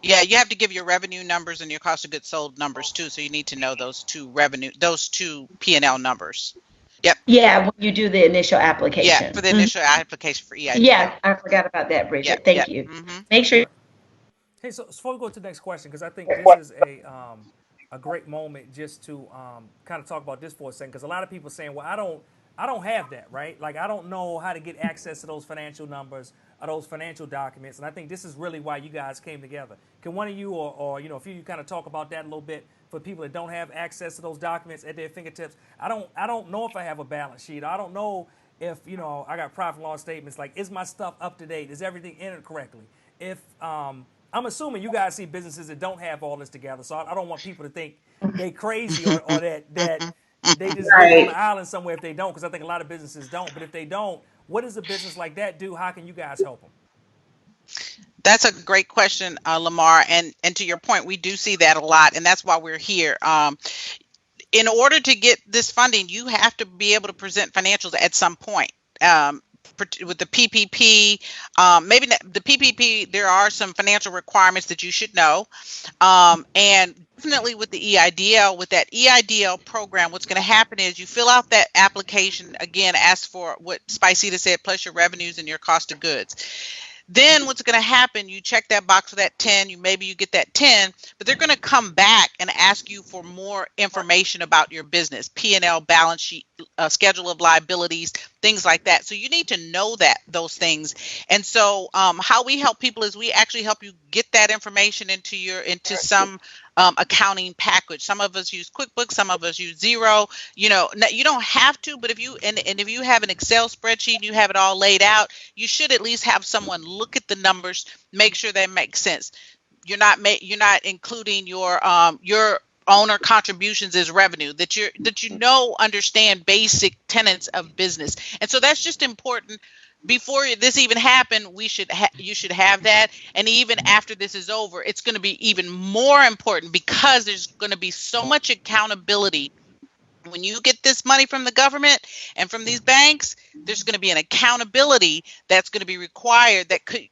Yeah, you have to give your revenue numbers and your cost of goods sold numbers too. So you need to know those two P&L numbers. Yep. Yeah, when you do the initial application. Yeah, for the initial application for EIDL. Yeah, I forgot about that, Bridget. Yep, Thank yep. you. Mm-hmm. Make sure. Hey, so before we go to the next question, because I think this is a great moment just to kind of talk about this for a second, because a lot of people are saying, well, I don't have that, right? Like, I don't know how to get access to those financial numbers or those financial documents, and I think this is really why you guys came together. Can one of you or you know, a few of you kind of talk about that a little bit for people that don't have access to those documents at their fingertips? I don't know if I have a balance sheet. I don't know if, you know, I got profit and loss statements. Like, is my stuff up to date? Is everything entered correctly? If I'm assuming you guys see businesses that don't have all this together, so I don't want people to think they crazy or that they just live on an island somewhere if they don't, because I think a lot of businesses don't. But if they don't, what does a business like that do? How can you guys help them? That's a great question, Lamar. And to your point, we do see that a lot, and that's why we're here. In order to get this funding, you have to be able to present financials at some point. With the PPP, maybe the PPP, there are some financial requirements that you should know. And definitely with the EIDL, with that EIDL program, what's going to happen is you fill out that application, again, ask for what Spicita said, plus your revenues and your cost of goods. Then what's going to happen, you check that box for that 10, maybe you get that 10, but they're going to come back and ask you for more information about your business, P&L, balance sheet, schedule of liabilities, things like that. So you need to know those things. And so how we help people is we actually help you get that information into some accounting package. Some of us use QuickBooks, some of us use Xero. You know, you don't have to, but if you have an Excel spreadsheet and you have it all laid out, you should at least have someone look at the numbers, make sure they make sense. You're not including your owner contributions as revenue, that you understand basic tenets of business. And so that's just important. Before this even happened, you should have that. And even after this is over, it's going to be even more important, because there's going to be so much accountability. When you get this money from the government and from these banks, there's going to be an accountability that's going to be required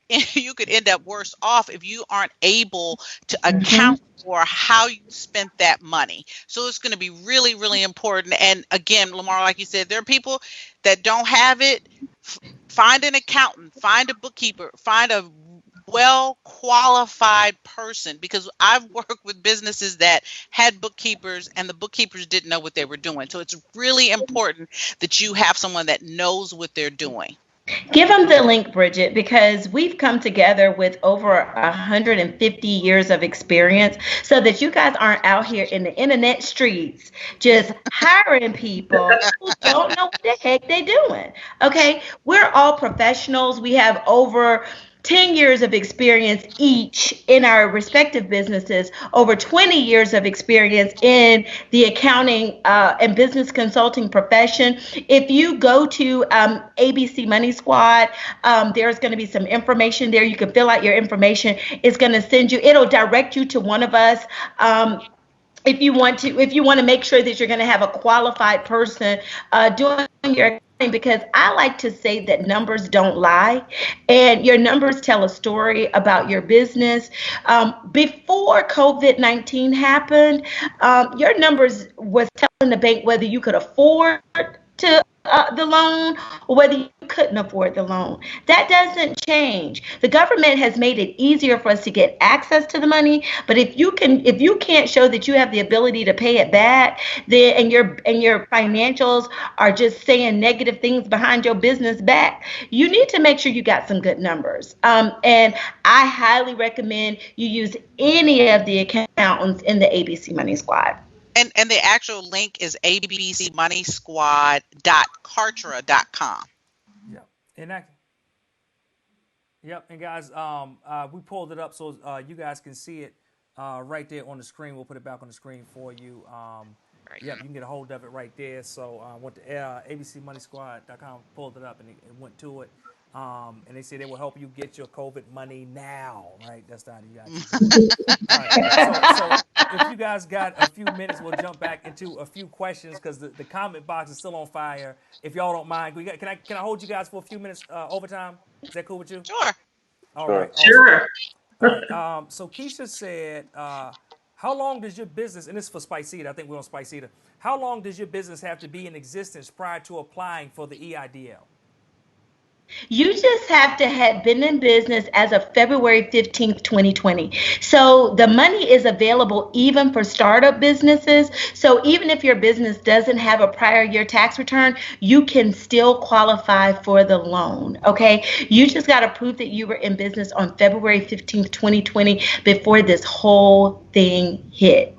you could end up worse off if you aren't able to account for how you spent that money. So it's going to be really, really important. And again, Lamar, like you said, there are people that don't have it. Find an accountant, find a bookkeeper, find a well-qualified person, because I've worked with businesses that had bookkeepers and the bookkeepers didn't know what they were doing. So it's really important that you have someone that knows what they're doing. Give them the link, Bridget, because we've come together with over 150 years of experience, so that you guys aren't out here in the internet streets just hiring people who don't know what the heck they're doing. Okay, we're all professionals. We have over 10 years of experience each in our respective businesses, over 20 years of experience in the accounting and business consulting profession. If you go to ABC Money Squad, there's going to be some information there. You can fill out your information. It's going to it'll direct you to one of us. If you want to make sure that you're going to have a qualified person doing your accounting, because I like to say that numbers don't lie, and your numbers tell a story about your business. Before COVID-19 happened, your numbers was telling the bank whether you could afford to the loan, or whether you couldn't afford the loan. That doesn't change. The government has made it easier for us to get access to the money, but if you can't show that you have the ability to pay it back, then and your financials are just saying negative things behind your business back, you need to make sure you got some good numbers. And I highly recommend you use any of the accountants in the ABC Money Squad. And the actual link is abcmoneysquad.kartra.com. Yep. And guys, we pulled it up so you guys can see it right there on the screen. We'll put it back on the screen for you. Right. Yep, you can get a hold of it right there. So I went to abcmoneysquad.com, pulled it up, and it went to it. And they say they will help you get your COVID money now, right? That's not you guys. All right. So if you guys got a few minutes, we'll jump back into a few questions because the comment box is still on fire. If y'all don't mind, can I hold you guys for a few minutes overtime? Is that cool with you? Sure. All Sure. right. Awesome. Sure. All right. So Keisha said, how long does your business, and this is for Spicita, I think we're on Spicita, how long does your business have to be in existence prior to applying for the EIDL? You just have to have been in business as of February 15th, 2020. So the money is available even for startup businesses. So even if your business doesn't have a prior year tax return, you can still qualify for the loan. Okay. You just got to prove that you were in business on February 15th, 2020 before this whole thing hit.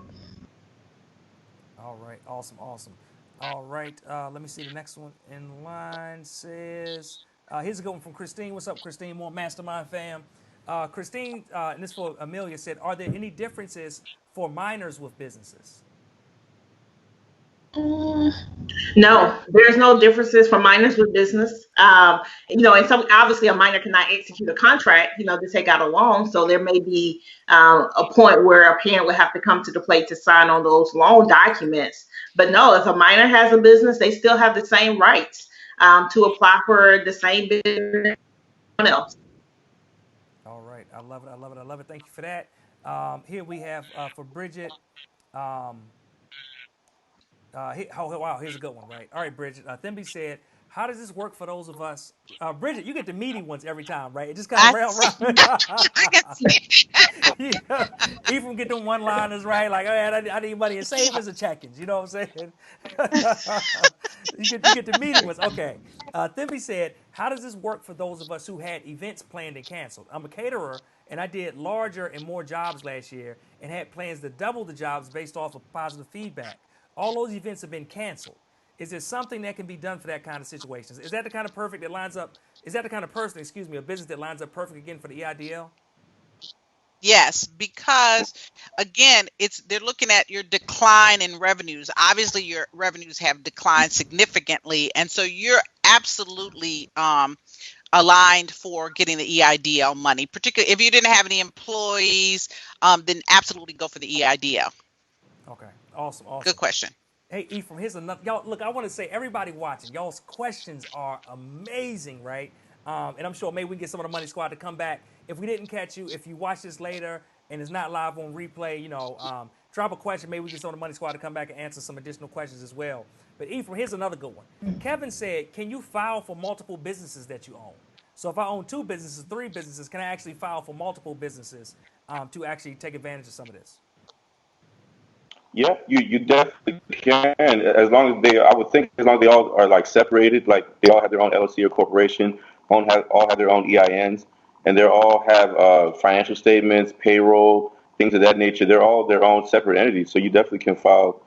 All right. Awesome. All right. Let me see. The next one in line says, here's a good one from Christine. What's up, Christine? More Mastermind fam. Christine, and this for Amelia, said, are there any differences for minors with businesses? No, there's no differences for minors with business. And some obviously a minor cannot execute a contract, to take out a loan. So there may be a point where a parent would have to come to the plate to sign on those loan documents. But no, if a minor has a business, they still have the same rights to apply for the same business as anyone else. All right. I love it. Thank you for that. Here we have for Bridget. Wow, here's a good one, right? All right, Bridget. Thimby said, how does this work for those of us? Bridget, you get the meaty ones every time, right? It just kind of round. I can see. Yeah. Ephraim get them one-liners, right? Like, I need money in savings or check-ins. You know what I'm saying? you get the meaty ones. Okay. Thimby said, how does this work for those of us who had events planned and canceled? I'm a caterer, and I did larger and more jobs last year and had plans to double the jobs based off of positive feedback. All those events have been canceled. Is there something that can be done for that kind of situations? Is that the kind of perfect that lines up? Is that the kind of person, a business that lines up perfect again for the EIDL? Yes, because again, they're looking at your decline in revenues. Obviously, your revenues have declined significantly, and so you're absolutely aligned for getting the EIDL money. Particularly if you didn't have any employees, then absolutely go for the EIDL. Okay, awesome. Good question. Hey, Ephraim, here's another. Y'all, look, I want to say, everybody watching, y'all's questions are amazing, right? And I'm sure maybe we can get some of the Money Squad to come back. If we didn't catch you, if you watch this later and it's not live on replay, drop a question. Maybe we get some of the Money Squad to come back and answer some additional questions as well. But Ephraim, here's another good one. Kevin said, can you file for multiple businesses that you own? So if I own 2 businesses, 3 businesses, can I actually file for multiple businesses to actually take advantage of some of this? Yeah, you definitely can, as long as I would think, as long as they all are like separated, like they all have their own LLC or corporation, all have their own EINs, and they all have financial statements, payroll, things of that nature. They're all their own separate entities, so you definitely can file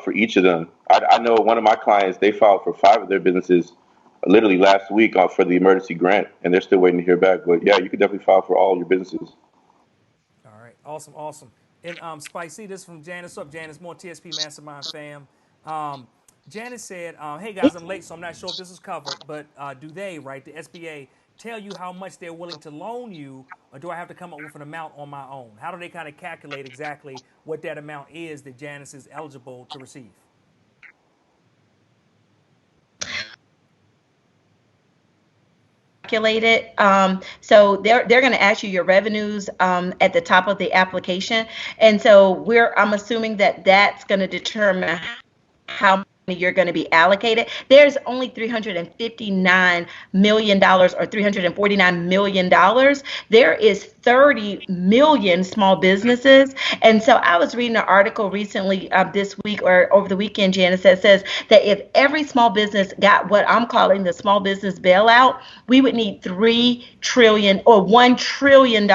for each of them. I know one of my clients, they filed for 5 of their businesses literally last week for the emergency grant, and they're still waiting to hear back. But yeah, you could definitely file for all your businesses. All right, awesome. And Spicy, this is from Janice. What's up, Janice? More TSP Mastermind fam. Janice said, hey guys, I'm late, so I'm not sure if this is covered, but do they, right, the SBA, tell you how much they're willing to loan you, or do I have to come up with an amount on my own? How do they kind of calculate exactly what that amount is that Janice is eligible to receive? Calculated. So they're going to ask you your revenues at the top of the application, and so I'm assuming that that's going to determine how you're going to be allocated. There's only $359 million or $349 million. There is 30 million small businesses. And so I was reading an article recently this week or over the weekend, Janice, that says that if every small business got what I'm calling the small business bailout, we would need $3 trillion or $1 trillion.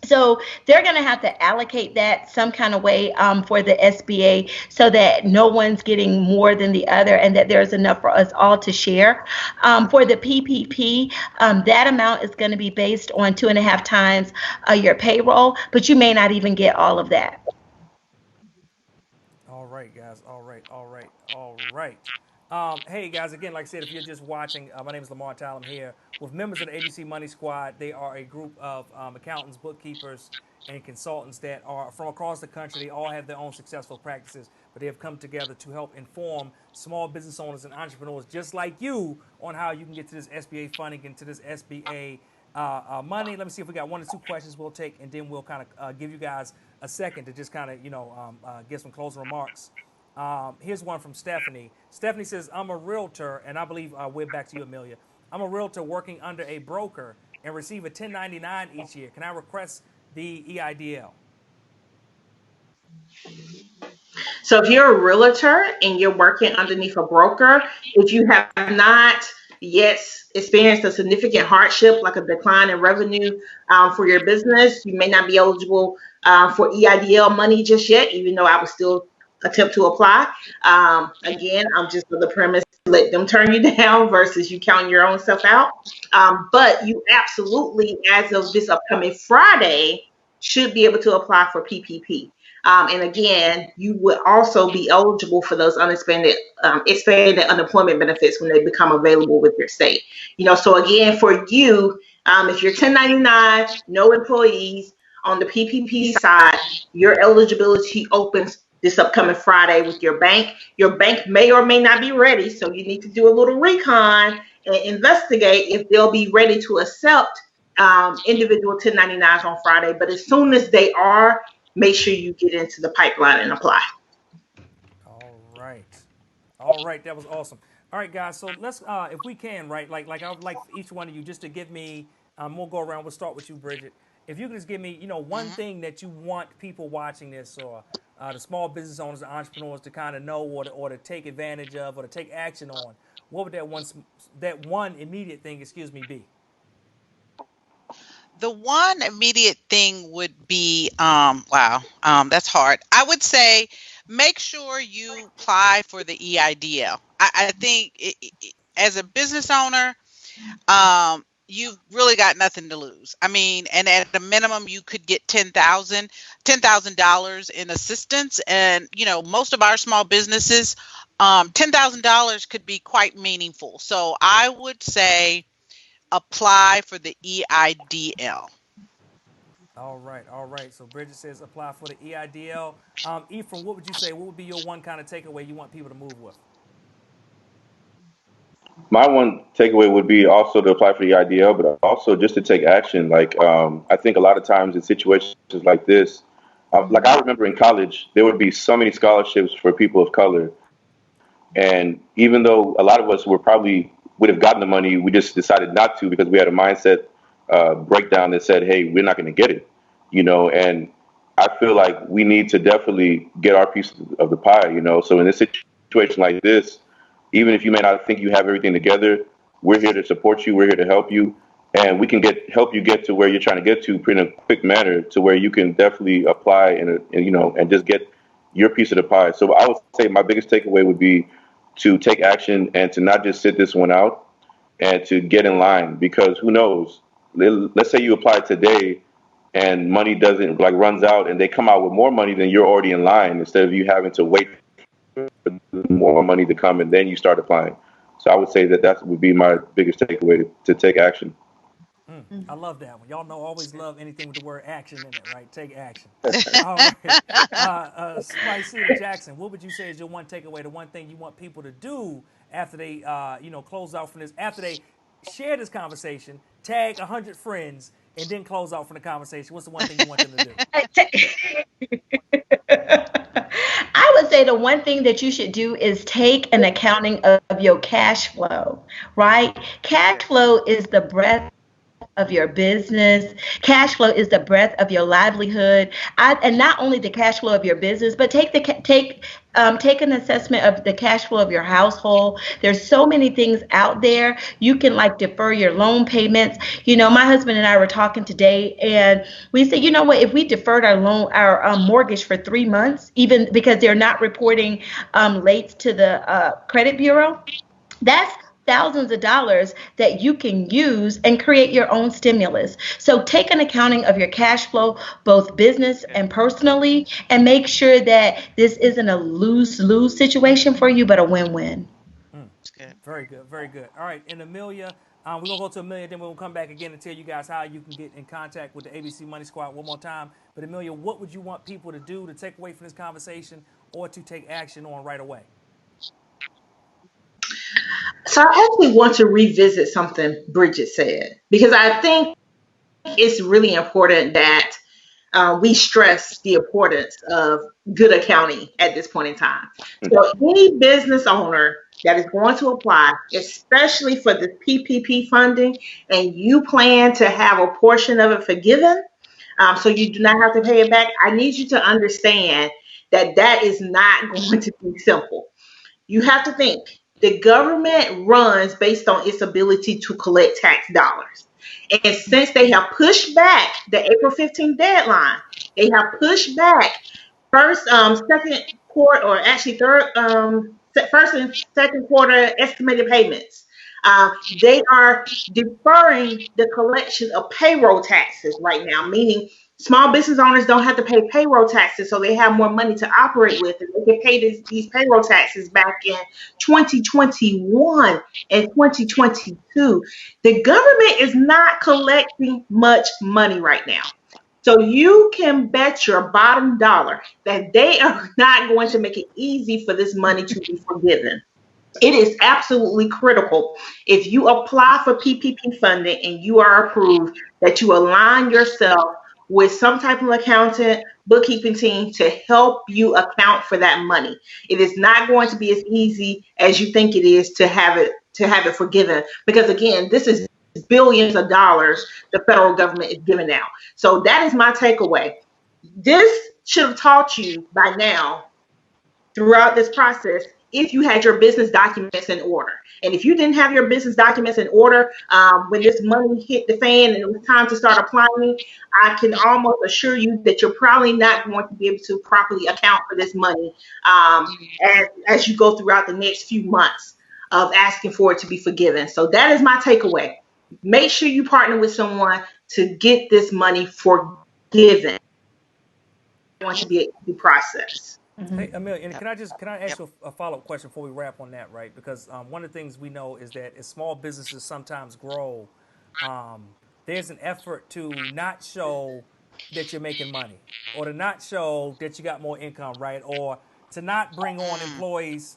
So they're going to have to allocate that some kind of way for the SBA so that no one's getting more than the other and that there's enough for us all to share. For the PPP, that amount is going to be based on 2.5 times your payroll, but you may not even get all of that. All right, guys. All right. Hey, guys, again, like I said, if you're just watching, my name is Lamar Tyler. I'm here with members of the ABC Money Squad. They are a group of accountants, bookkeepers, and consultants that are from across the country. They all have their own successful practices, but they have come together to help inform small business owners and entrepreneurs just like you on how you can get to this SBA funding and to this SBA money. Let me see if we got 1 or 2 questions we'll take, and then we'll kind of give you guys a second to just kind of, get some closing remarks. Here's one from Stephanie. Stephanie says, I'm a realtor, and I believe we're back to you, Amelia. I'm a realtor working under a broker and receive a 1099 each year. Can I request the EIDL? So if you're a realtor and you're working underneath a broker, if you have not yet experienced a significant hardship, like a decline in revenue for your business, you may not be eligible for EIDL money just yet, even though I would still attempt to apply. Again, I'm just for the premise, let them turn you down versus you counting your own stuff out. But you absolutely, as of this upcoming Friday, should be able to apply for PPP. And again, you would also be eligible for those expanded unemployment benefits when they become available with your state. So again, for you, if you're 1099, no employees on the PPP side, your eligibility opens this upcoming Friday with your bank. Your bank may or may not be ready, so you need to do a little recon and investigate if they'll be ready to accept individual 1099s on Friday. But as soon as they are, make sure you get into the pipeline and apply. All right, that was awesome. All right, guys, so let's, if we can, right, like I would like each one of you just to give me, we'll go around, we'll start with you, Bridget. If you could just give me, one thing that you want people watching this or the small business owners, the entrepreneurs to kind of know or to take advantage of or to take action on, what would that one immediate thing, be? The one immediate thing would be, that's hard. I would say make sure you apply for the EIDL. I think as a business owner, you've really got nothing to lose. I mean, and at the minimum, you could get $10,000 in assistance. And, most of our small businesses, $10,000 could be quite meaningful. So I would say apply for the EIDL. All right. So Bridget says apply for the EIDL. Ephraim, what would you say? What would be your one kind of takeaway you want people to move with? My one takeaway would be also to apply for the IDL, but also just to take action. I think a lot of times in situations like this, like I remember in college, there would be so many scholarships for people of color. And even though a lot of us would have gotten the money, we just decided not to because we had a mindset breakdown that said, hey, we're not going to get it, and I feel like we need to definitely get our piece of the pie, So in this situation like this, even if you may not think you have everything together, we're here to support you. We're here to help you. And we can help you get to where you're trying to get to in a quick manner to where you can definitely apply and just get your piece of the pie. So I would say my biggest takeaway would be to take action and to not just sit this one out and to get in line, because who knows? Let's say you apply today and money runs out and they come out with more money than you're already in line, instead of you having to wait for more money to come and then you start applying. So I would say that would be my biggest takeaway, to take action. I love that one. Y'all know, always love anything with the word action in it, right? Take action. All right. Spicy Jackson, what would you say is your one takeaway, the one thing you want people to do after they, close out from this, after they share this conversation, tag 100 friends, and then close out from the conversation? What's the one thing you want them to do? I would say the one thing that you should do is take an accounting of your cash flow, right? Cash flow is the breath of your business. Cash flow is the breath of your livelihood. And not only the cash flow of your business, but take an assessment of the cash flow of your household. There's so many things out there. You can like defer your loan payments. My husband and I were talking today, and we said, you know what? If we deferred our mortgage for 3 months, even because they're not reporting late to the credit bureau, that's thousands of dollars that you can use and create your own stimulus. So take an accounting of your cash flow, both business and personally, and make sure that this isn't a lose-lose situation for you, but a win-win. Very good, very good. All right, and Amelia, we're gonna go to Amelia, then we'll come back again and tell you guys how you can get in contact with the ABC Money Squad one more time. But Amelia, what would you want people to do to take away from this conversation or to take action on right away? So I actually want to revisit something Bridget said, because I think it's really important that we stress the importance of good accounting at this point in time. So any business owner that is going to apply, especially for the PPP funding, and you plan to have a portion of it forgiven, so you do not have to pay it back, I need you to understand that that is not going to be simple. You have to think the government runs based on its ability to collect tax dollars. And since they have pushed back the April 15th deadline, they have pushed back second quarter, or actually first and second quarter estimated payments. They are deferring the collection of payroll taxes right now, meaning small business owners don't have to pay payroll taxes, so they have more money to operate with, and they can pay these payroll taxes back in 2021 and 2022. The government is not collecting much money right now. So you can bet your bottom dollar that they are not going to make it easy for this money to be forgiven. It is absolutely critical, if you apply for PPP funding and you are approved, that you align yourself with some type of accountant, bookkeeping team to help you account for that money. It is not going to be as easy as you think it is to have it forgiven, because again, this is billions of dollars the federal government is giving out. So that is my takeaway. This should have taught you by now, throughout this process, if you had your business documents in order. And if you didn't have your business documents in order when this money hit the fan and it was time to start applying, I can almost assure you that you're probably not going to be able to properly account for this money as you go throughout the next few months of asking for it to be forgiven. So that is my takeaway. Make sure you partner with someone to get this money forgiven. It's going to be a easy process. Hey, Amelia, and can I ask you a follow-up question before we wrap on that, right? Because one of the things we know is that as small businesses sometimes grow, there's an effort to not show that you're making money, or to not show that you got more income, right? Or to not bring on employees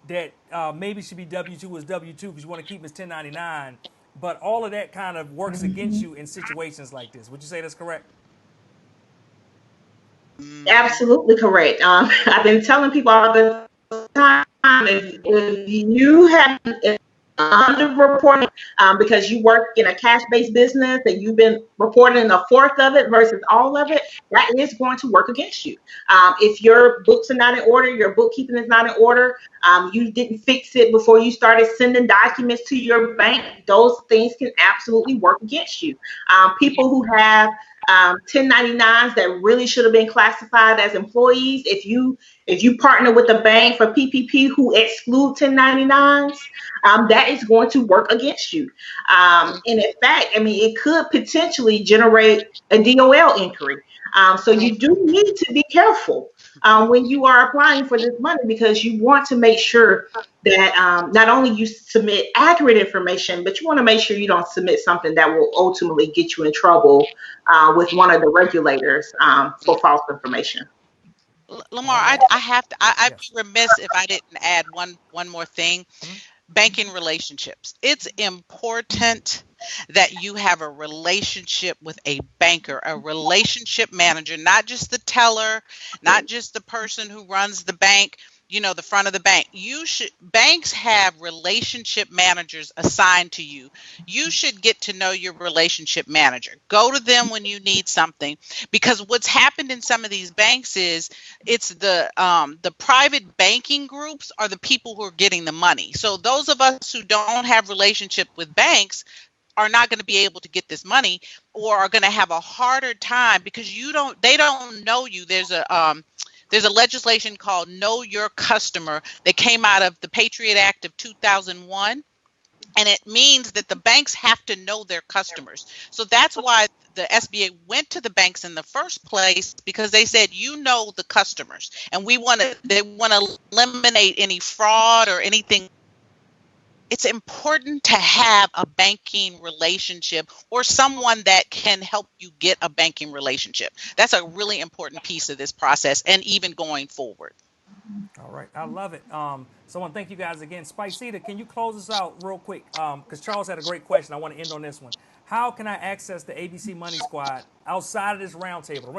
that maybe should be W-2 as W-2 because you want to keep them as 1099. But all of that kind of works against you in situations like this. Would you say that's correct? Absolutely correct. I've been telling people all the time, if you have underreporting because you work in a cash-based business and you've been reporting a fourth of it versus all of it, that is going to work against you. If your books are not in order, your bookkeeping is not in order, you didn't fix it before you started sending documents to your bank, those things can absolutely work against you. People who have 1099s that really should have been classified as employees, if you partner with a bank for PPP who exclude 1099s, that is going to work against you. And in fact, I mean, it could potentially generate a DOL inquiry. So you do need to be careful when you are applying for this money, because you want to make sure that not only you submit accurate information, but you want to make sure you don't submit something that will ultimately get you in trouble with one of the regulators for false information. Lamar, I'd be remiss if I didn't add one more thing. Banking relationships. It's important that you have a relationship with a banker, a relationship manager, not just the teller, not just the person who runs the bank, the front of the bank. Banks have relationship managers assigned to you. You should get to know your relationship manager. Go to them when you need something, because what's happened in some of these banks is it's the private banking groups are the people who are getting the money. So those of us who don't have relationship with banks are not going to be able to get this money, or are going to have a harder time because they don't know you. There's a legislation called Know Your Customer that came out of the Patriot Act of 2001. And it means that the banks have to know their customers. So that's why the SBA went to the banks in the first place, because they said, the customers, and they want to eliminate any fraud or anything. It's important to have a banking relationship or someone that can help you get a banking relationship. That's a really important piece of this process, and even going forward. All right, I love it. So I want to thank you guys again. Spicita, can you close us out real quick? Because Charles had a great question. I want to end on this one. How can I access the ABC Money Squad outside of this roundtable?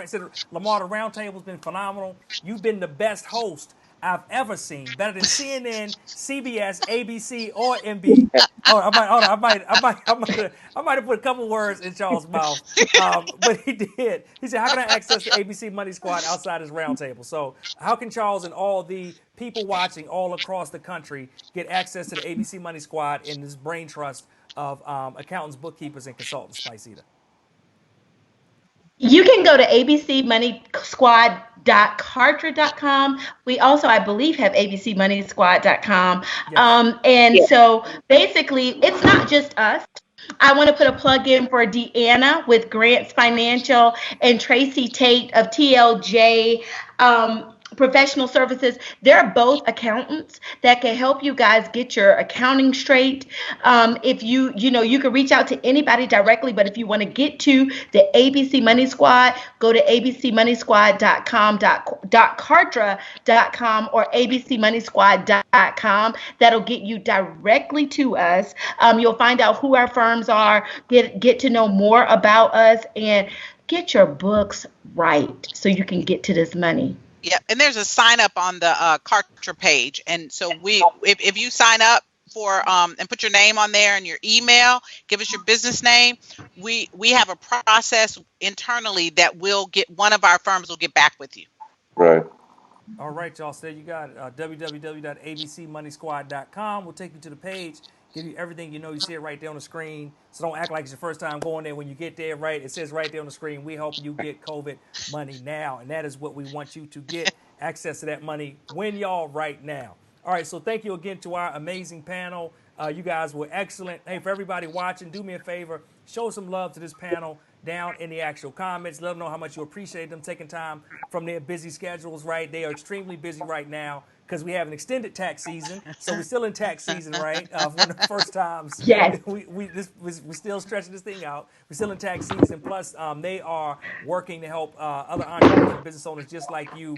Lamar, the roundtable's been phenomenal. You've been the best host I've ever seen, better than CNN, CBS, ABC, or NB. Oh, I might have put a couple words in Charles' mouth, but he did. He said, "How can I access the ABC Money Squad outside his roundtable?" So, how can Charles and all the people watching all across the country get access to the ABC Money Squad and this brain trust of accountants, bookkeepers, and consultants? Spicita. You can go to abcmoneysquad.cartra.com. We also, I believe, have abcmoneysquad.com. Yes. So basically, it's not just us. I want to put a plug in for Deanna with Grants Financial and Tracy Tate of TLJ Professional Services. They're both accountants that can help you guys get your accounting straight. If you can reach out to anybody directly, but if you want to get to the ABC Money Squad, go to abcmoneysquad.com.cartra.com or abcmoneysquad.com. That'll get you directly to us. You'll find out who our firms are, get to know more about us, and get your books right so you can get to this money. Yeah, and there's a sign up on the Kartra page, and so if you sign up for and put your name on there and your email, give us your business name, we have a process internally that one of our firms will get back with you. Right. All right, y'all. So there you got it. www.abcmoneysquad.com will take you to the page, give you everything you know. You see it right there on the screen. So don't act like it's your first time going there. When you get there, right, it says right there on the screen, we help you get COVID money now. And that is what we want you to get, access to that money when y'all right now. All right, so thank you again to our amazing panel. You guys were excellent. Hey, for everybody watching, do me a favor, show some love to this panel down in the actual comments. Let them know how much you appreciate them taking time from their busy schedules, right? They are extremely busy right now because we have an extended tax season. So we're still in tax season, right? One of the first times. Yes. We're still stretching this thing out. We're still in tax season. Plus, they are working to help other entrepreneurs and business owners just like you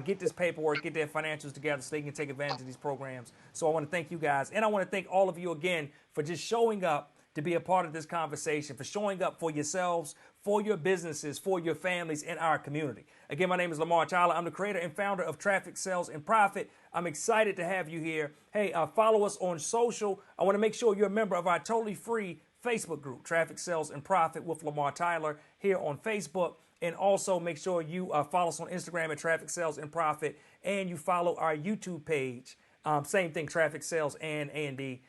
get this paperwork, get their financials together so they can take advantage of these programs. So I want to thank you guys. And I want to thank all of you again for just showing up to be a part of this conversation, for showing up for yourselves, for your businesses, for your families, in our community. Again, my name is Lamar Tyler. I'm the creator and founder of Traffic, Sales, and Profit. I'm excited to have you here. Hey, follow us on social. I want to make sure you're a member of our totally free Facebook group, Traffic, Sales, and Profit with Lamar Tyler, here on Facebook. And also make sure you follow us on Instagram at Traffic, Sales, and Profit. And you follow our YouTube page. Same thing, Traffic, Sales, and A&D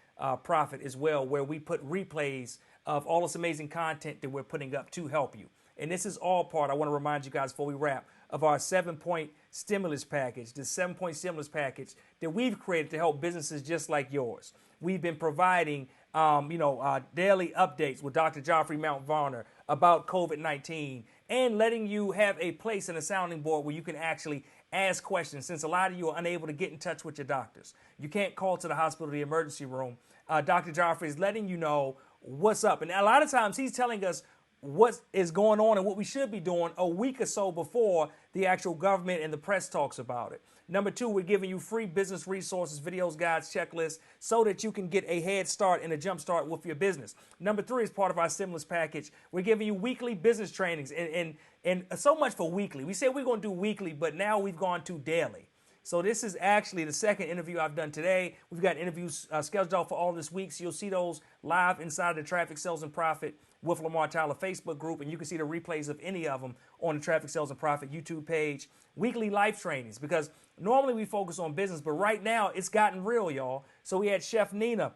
Profit as well, where we put replays of all this amazing content that we're putting up to help you. And this is all part, I want to remind you guys before we wrap, of our 7-point stimulus package, the 7-point stimulus package that we've created to help businesses just like yours. We've been providing, daily updates with Dr. Joffrey Mount Varner about COVID-19 and letting you have a place in a sounding board where you can actually ask questions, since a lot of you are unable to get in touch with your doctors. You can't call to the hospital, the emergency room. Dr. Joffrey is letting you know what's up. And a lot of times he's telling us what is going on and what we should be doing a week or so before the actual government and the press talks about it. Number 2, we're giving you free business resources, videos, guides, checklists, so that you can get a head start and a jump start with your business. Number 3 is part of our stimulus package. We're giving you weekly business trainings, and so much for weekly. We said we're going to do weekly, but now we've gone to daily. So this is actually the second interview I've done today. We've got interviews scheduled out for all this week, so you'll see those live inside the Traffic Sales and Profit with Lamar Tyler Facebook group, and you can see the replays of any of them on the Traffic Sales and Profit YouTube page. Weekly life trainings, because normally we focus on business, but right now it's gotten real, y'all. So we had Chef Nina,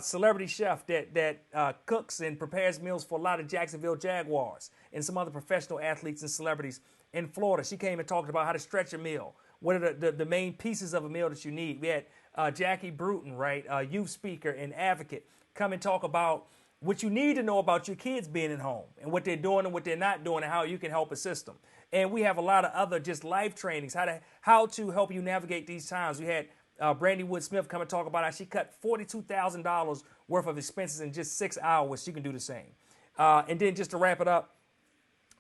celebrity chef that cooks and prepares meals for a lot of Jacksonville Jaguars and some other professional athletes and celebrities in Florida. She came and talked about how to stretch a meal. What are the main pieces of a meal that you need? We had Jackie Bruton, right, youth speaker and advocate, come and talk about what you need to know about your kids being at home and what they're doing and what they're not doing and how you can help assist them. And we have a lot of other just life trainings, how to help you navigate these times. We had Brandy Wood Smith come and talk about how she cut $42,000 worth of expenses in just 6 hours. She can do the same. And then just to wrap it up,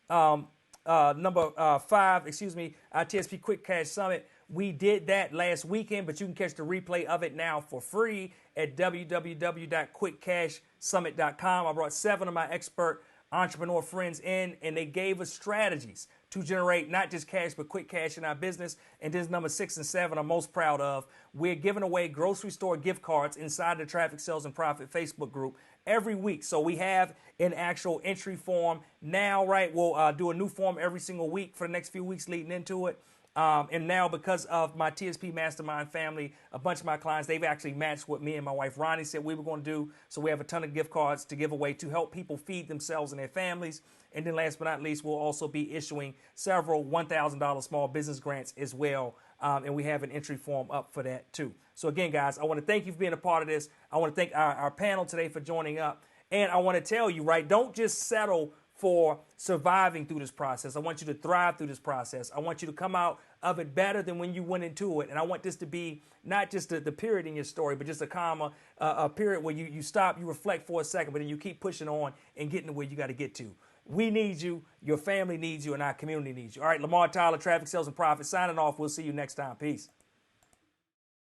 number 5, our TSP Quick Cash Summit. We did that last weekend, but you can catch the replay of it now for free at www.quickcashsummit.com. I brought 7 of my expert entrepreneur friends in, and they gave us strategies to generate not just cash, but quick cash in our business. And this is number 6 and 7 I'm most proud of. We're giving away grocery store gift cards inside the Traffic Sales and Profit Facebook group every week. So we have an actual entry form now, right? We'll do a new form every single week for the next few weeks leading into it. And now, because of my TSP Mastermind family, a bunch of my clients, they've actually matched what me and my wife Ronnie said we were going to do. So we have a ton of gift cards to give away to help people feed themselves and their families. And then last but not least, we'll also be issuing several $1,000 small business grants as well. And we have an entry form up for that too. So again, guys, I want to thank you for being a part of this. I want to thank our panel today for joining up. And I want to tell you, right, don't just settle for surviving through this process. I want you to thrive through this process. I want you to come out of it better than when you went into it. And I want this to be not just the period in your story, but just a comma, a period where you stop, you reflect for a second, but then you keep pushing on and getting to where you got to get to. We need you, your family needs you, and our community needs you. All right, Lamar Tyler, Traffic Sales and Profit, signing off. We'll see you next time. Peace.